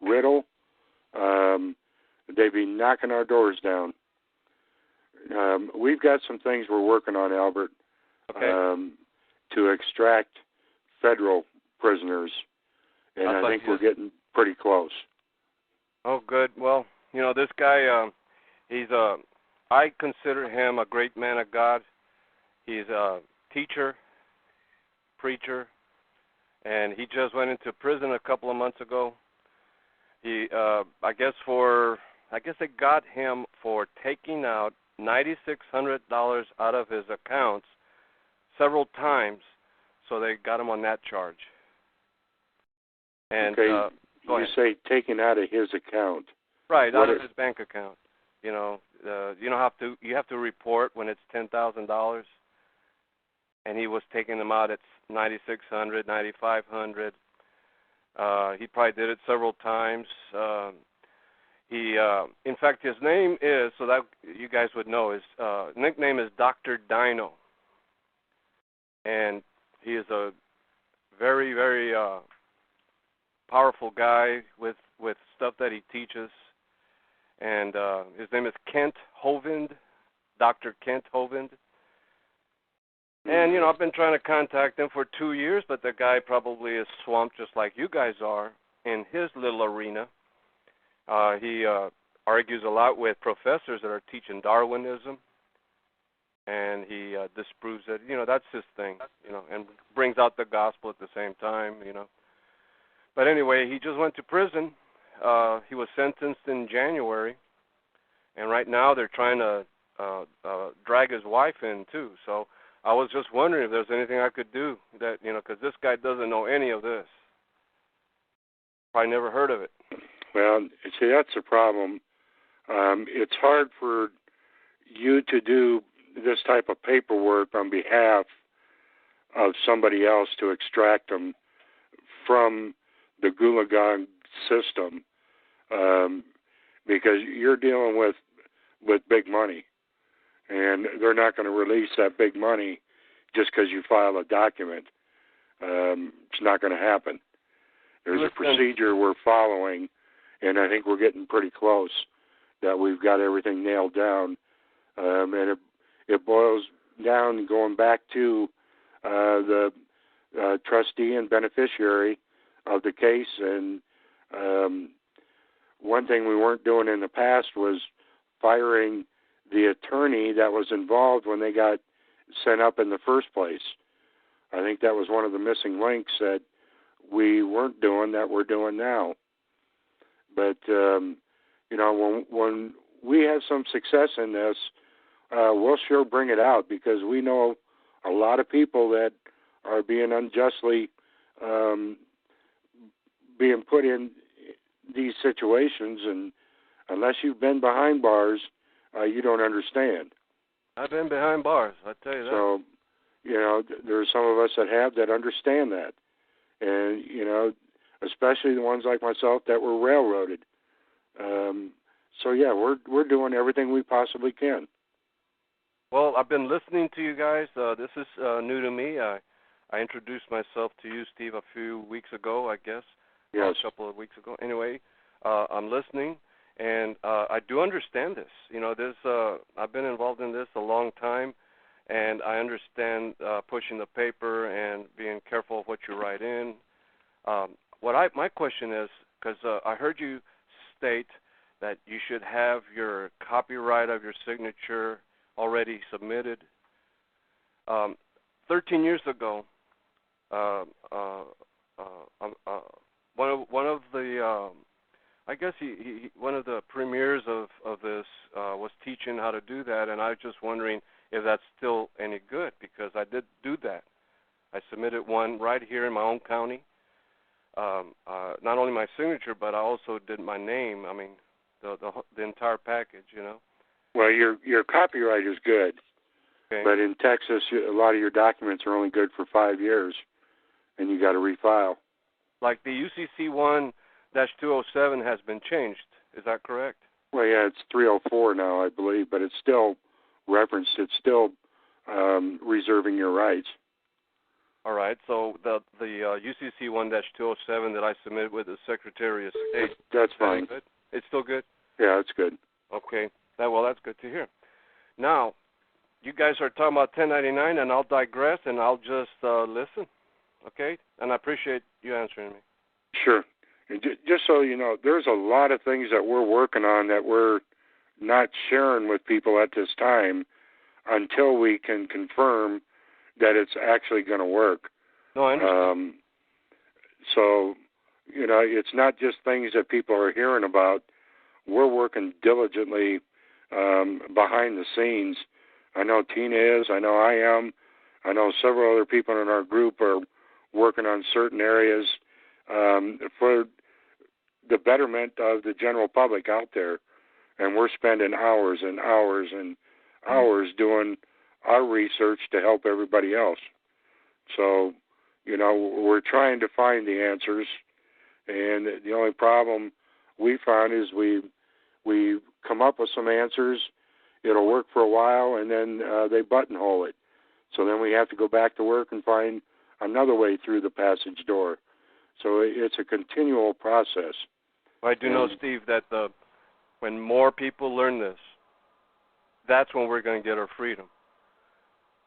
riddle, they'd be knocking our doors down. We've got some things we're working on, Albert, to extract federal prisoners, and I think we're getting pretty close. Oh, good. Well, this guy, I consider him a great man of God. He's a teacher, preacher, and he just went into prison a couple of months ago. He, I guess they got him for taking out $9,600 out of his accounts several times, so they got him on that charge. And you say taken out of his account, right? Out of his bank account. You have to report when it's $10,000, and he was taking them out at $9,600, $9,500. He probably did it several times. In fact, his name is, so that you guys would know, his nickname is Dr. Dino. And he is a very, very powerful guy with stuff that he teaches. And his name is Kent Hovind, Dr. Kent Hovind. And, I've been trying to contact him for 2 years, but the guy probably is swamped just like you guys are in his little arena. He argues a lot with professors that are teaching Darwinism, and he disproves it. That's his thing, and brings out the gospel at the same time, But anyway, he just went to prison. He was sentenced in January, and right now they're trying to drag his wife in, too. So I was just wondering if there's anything I could do that, because this guy doesn't know any of this. Probably never heard of it. Well, see, that's the problem. It's hard for you to do this type of paperwork on behalf of somebody else to extract them from the Gulag system, because you're dealing with big money, and they're not going to release that big money just because you file a document. It's not going to happen. There's a procedure we're following, and I think we're getting pretty close that we've got everything nailed down. And it boils down going back to the trustee and beneficiary of the case. And one thing we weren't doing in the past was firing the attorney that was involved when they got sent up in the first place. I think that was one of the missing links that we weren't doing that we're doing now. But, when we have some success in this, we'll sure bring it out, because we know a lot of people that are being unjustly being put in these situations, and unless you've been behind bars, you don't understand. I've been behind bars, I tell you that. So, there are some of us that have that understand that. And, especially the ones like myself that were railroaded. So, yeah, we're doing everything we possibly can. Well, I've been listening to you guys. This is new to me. I introduced myself to you, Steve, a few weeks ago, I guess. Yes. A couple of weeks ago. Anyway, I'm listening, and I do understand this. I've been involved in this a long time, and I understand pushing the paper and being careful of what you write in. My question is, because I heard you state that you should have your copyright of your signature already submitted. 13 years ago, one of the I guess one of the premiers of this was teaching how to do that, and I was just wondering if that's still any good, because I did do that. I submitted one right here in my own county. Not only my signature, but I also did my name. I mean, the entire package, Well, your copyright is good, okay. But in Texas, a lot of your documents are only good for 5 years, and you got to refile. Like the UCC 1-207 has been changed. Is that correct? Well, yeah, it's 304 now, I believe, but it's still referenced. It's still reserving your rights. All right. So the UCC 1-207 that I submitted with the Secretary of State. That's fine. Good? It's still good? Yeah, it's good. Okay. That's good to hear. Now, you guys are talking about 1099, and I'll digress, and I'll just listen. Okay? And I appreciate you answering me. Sure. And just so you know, there's a lot of things that we're working on that we're not sharing with people at this time until we can confirm that it's actually going to work. No, I understand. So, it's not just things that people are hearing about. We're working diligently behind the scenes. I know Tina is. I know I am. I know several other people in our group are working on certain areas for the betterment of the general public out there. And we're spending hours and hours and hours doing our research to help everybody else. So, we're trying to find the answers. And the only problem we found is we come up with some answers. It'll work for a while, and then they buttonhole it. So then we have to go back to work and find another way through the passage door. So it's a continual process. I do know, Steve, that when more people learn this, that's when we're going to get our freedom.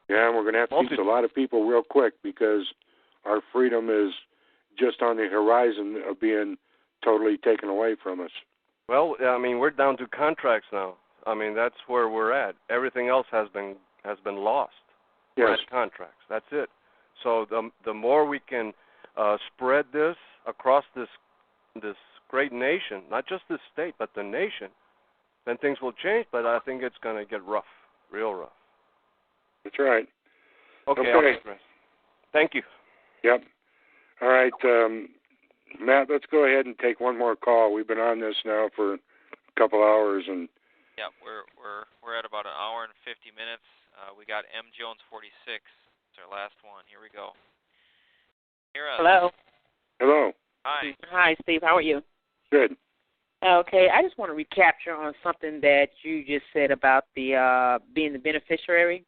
Yeah, and we're going to have to teach a lot of people real quick, because our freedom is just on the horizon of being totally taken away from us. Well, I mean, we're down to contracts now. I mean, that's where we're at. Everything else has been lost. Yes. We're at contracts. That's it. So the more we can spread this across this great nation, not just this state, but the nation, then things will change. But I think it's going to get rough, real rough. That's right. Okay. I'll digress. Thank you. Yep. All right, Matt, let's go ahead and take one more call. We've been on this now for a couple hours, and yeah, we're at about an hour and 50 minutes. We got M. Jones 46. It's our last one. Here we go. Hello. Hello. Hi. Hi, Steve. How are you? Good. Okay, I just want to recapture on something that you just said about the being the beneficiary.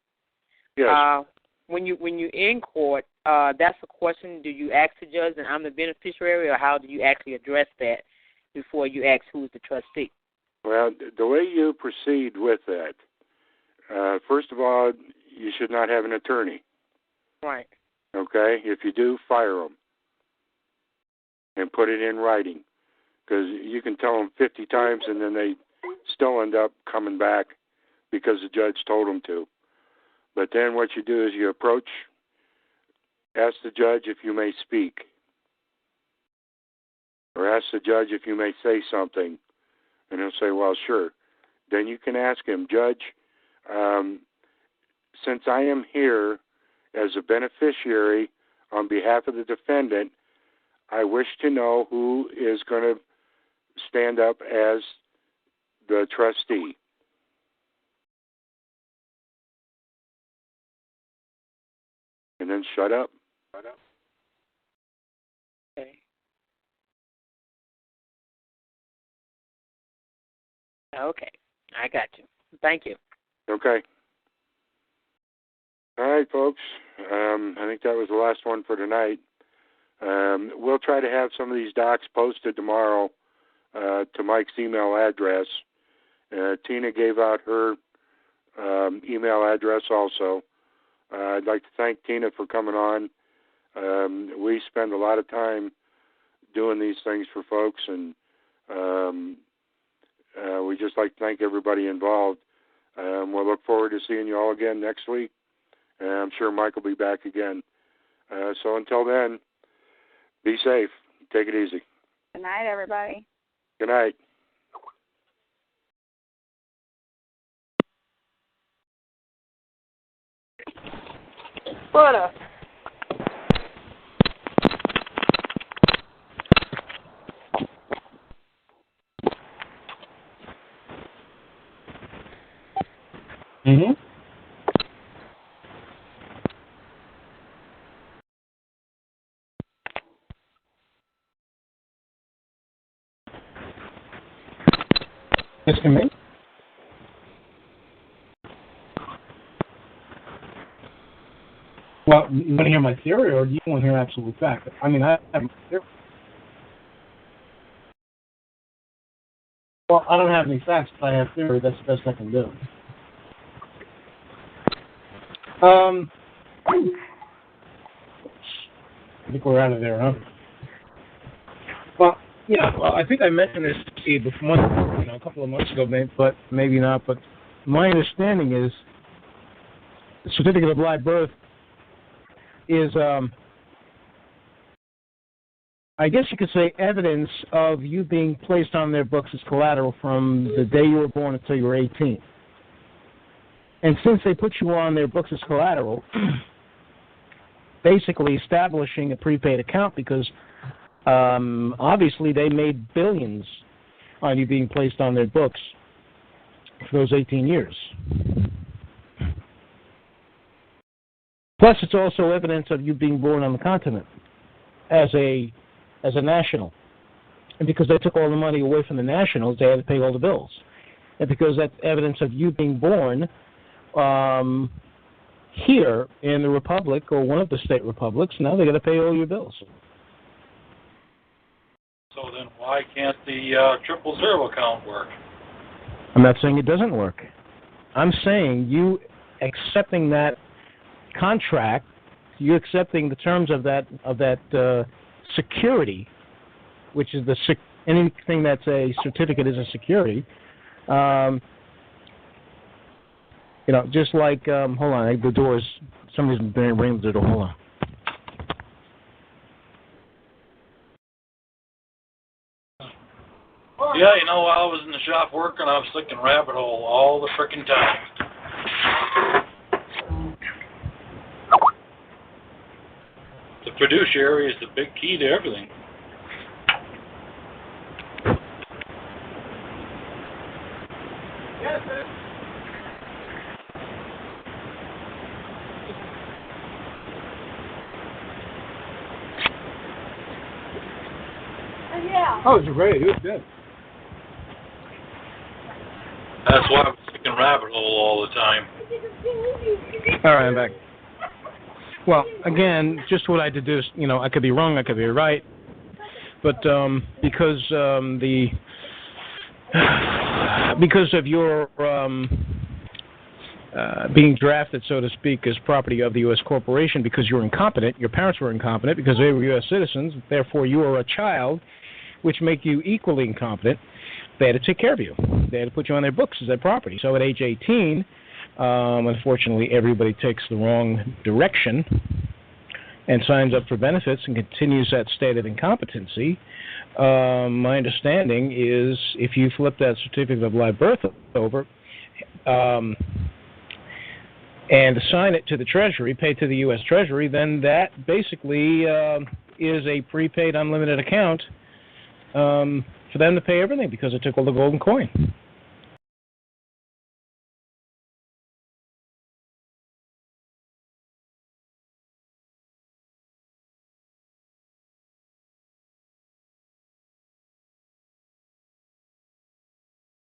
Yes. When you're in court, that's a question. Do you ask the judge, and I'm the beneficiary, or how do you actually address that before you ask who's the trustee? Well, the way you proceed with that, first of all, you should not have an attorney. Right. Okay? If you do, fire them and put it in writing, because you can tell them 50 times and then they still end up coming back because the judge told them to. But then what you do is you approach ask the judge if you may speak. Or ask the judge if you may say something. And he'll say, well, sure. Then you can ask him, Judge, since I am here as a beneficiary on behalf of the defendant, I wish to know who is going to stand up as the trustee. And then shut up. Okay. Okay. I got you. Thank you. Okay. All right, folks. I think that was the last one for tonight. We'll try to have some of these docs posted tomorrow to Mike's email address. Tina gave out her email address also. I'd like to thank Tina for coming on. We spend a lot of time doing these things for folks, and we just like to thank everybody involved. We'll look forward to seeing you all again next week. And I'm sure Mike will be back again. So until then, be safe. Take it easy. Good night, everybody. Good night. What a... Mm-hmm. Mr. Me? Well, you want to hear my theory, or do you want to hear absolute fact? I mean, I have my theory. Well, I don't have any facts, but I have theory. That's the best I can do. I think we're out of there, huh? Well, yeah. Well, I think I mentioned this to you before, a couple of months ago, but maybe not. But my understanding is the certificate of live birth is, I guess you could say, evidence of you being placed on their books as collateral from the day you were born until you were 18. And since they put you on their books as collateral, basically establishing a prepaid account, because obviously they made billions on you being placed on their books for those 18 years. Plus, it's also evidence of you being born on the continent as a national. And because they took all the money away from the nationals, they had to pay all the bills. And because that's evidence of you being born here in the republic or one of the state republics, now they got to pay all your bills. So then why can't the 000 account work? I'm not saying it doesn't work. I'm saying you accepting that contract, you accepting the terms of that security, which is anything that's a certificate is a security. Just like hold on, the doors. Somebody's ringing the door. Hold on. Yeah, while I was in the shop working, I was thinking rabbit hole all the frickin' time. The fiduciary is the big key to everything. Yes, yeah. Oh, it was great. It was good. That's why I was thinking rabbit hole all the time. All right, I'm back. Well, again, just what I deduced, I could be wrong, I could be right, but because of your being drafted, so to speak, as property of the U.S. corporation, because you're incompetent, your parents were incompetent because they were U.S. citizens, therefore you are a child, which make you equally incompetent. They had to take care of you. They had to put you on their books as their property. So at age 18, unfortunately, everybody takes the wrong direction, and signs up for benefits and continues that state of incompetency, my understanding is if you flip that certificate of live birth over and assign it to the Treasury, pay to the U.S. Treasury, then that basically is a prepaid unlimited account for them to pay everything because it took all the golden coin.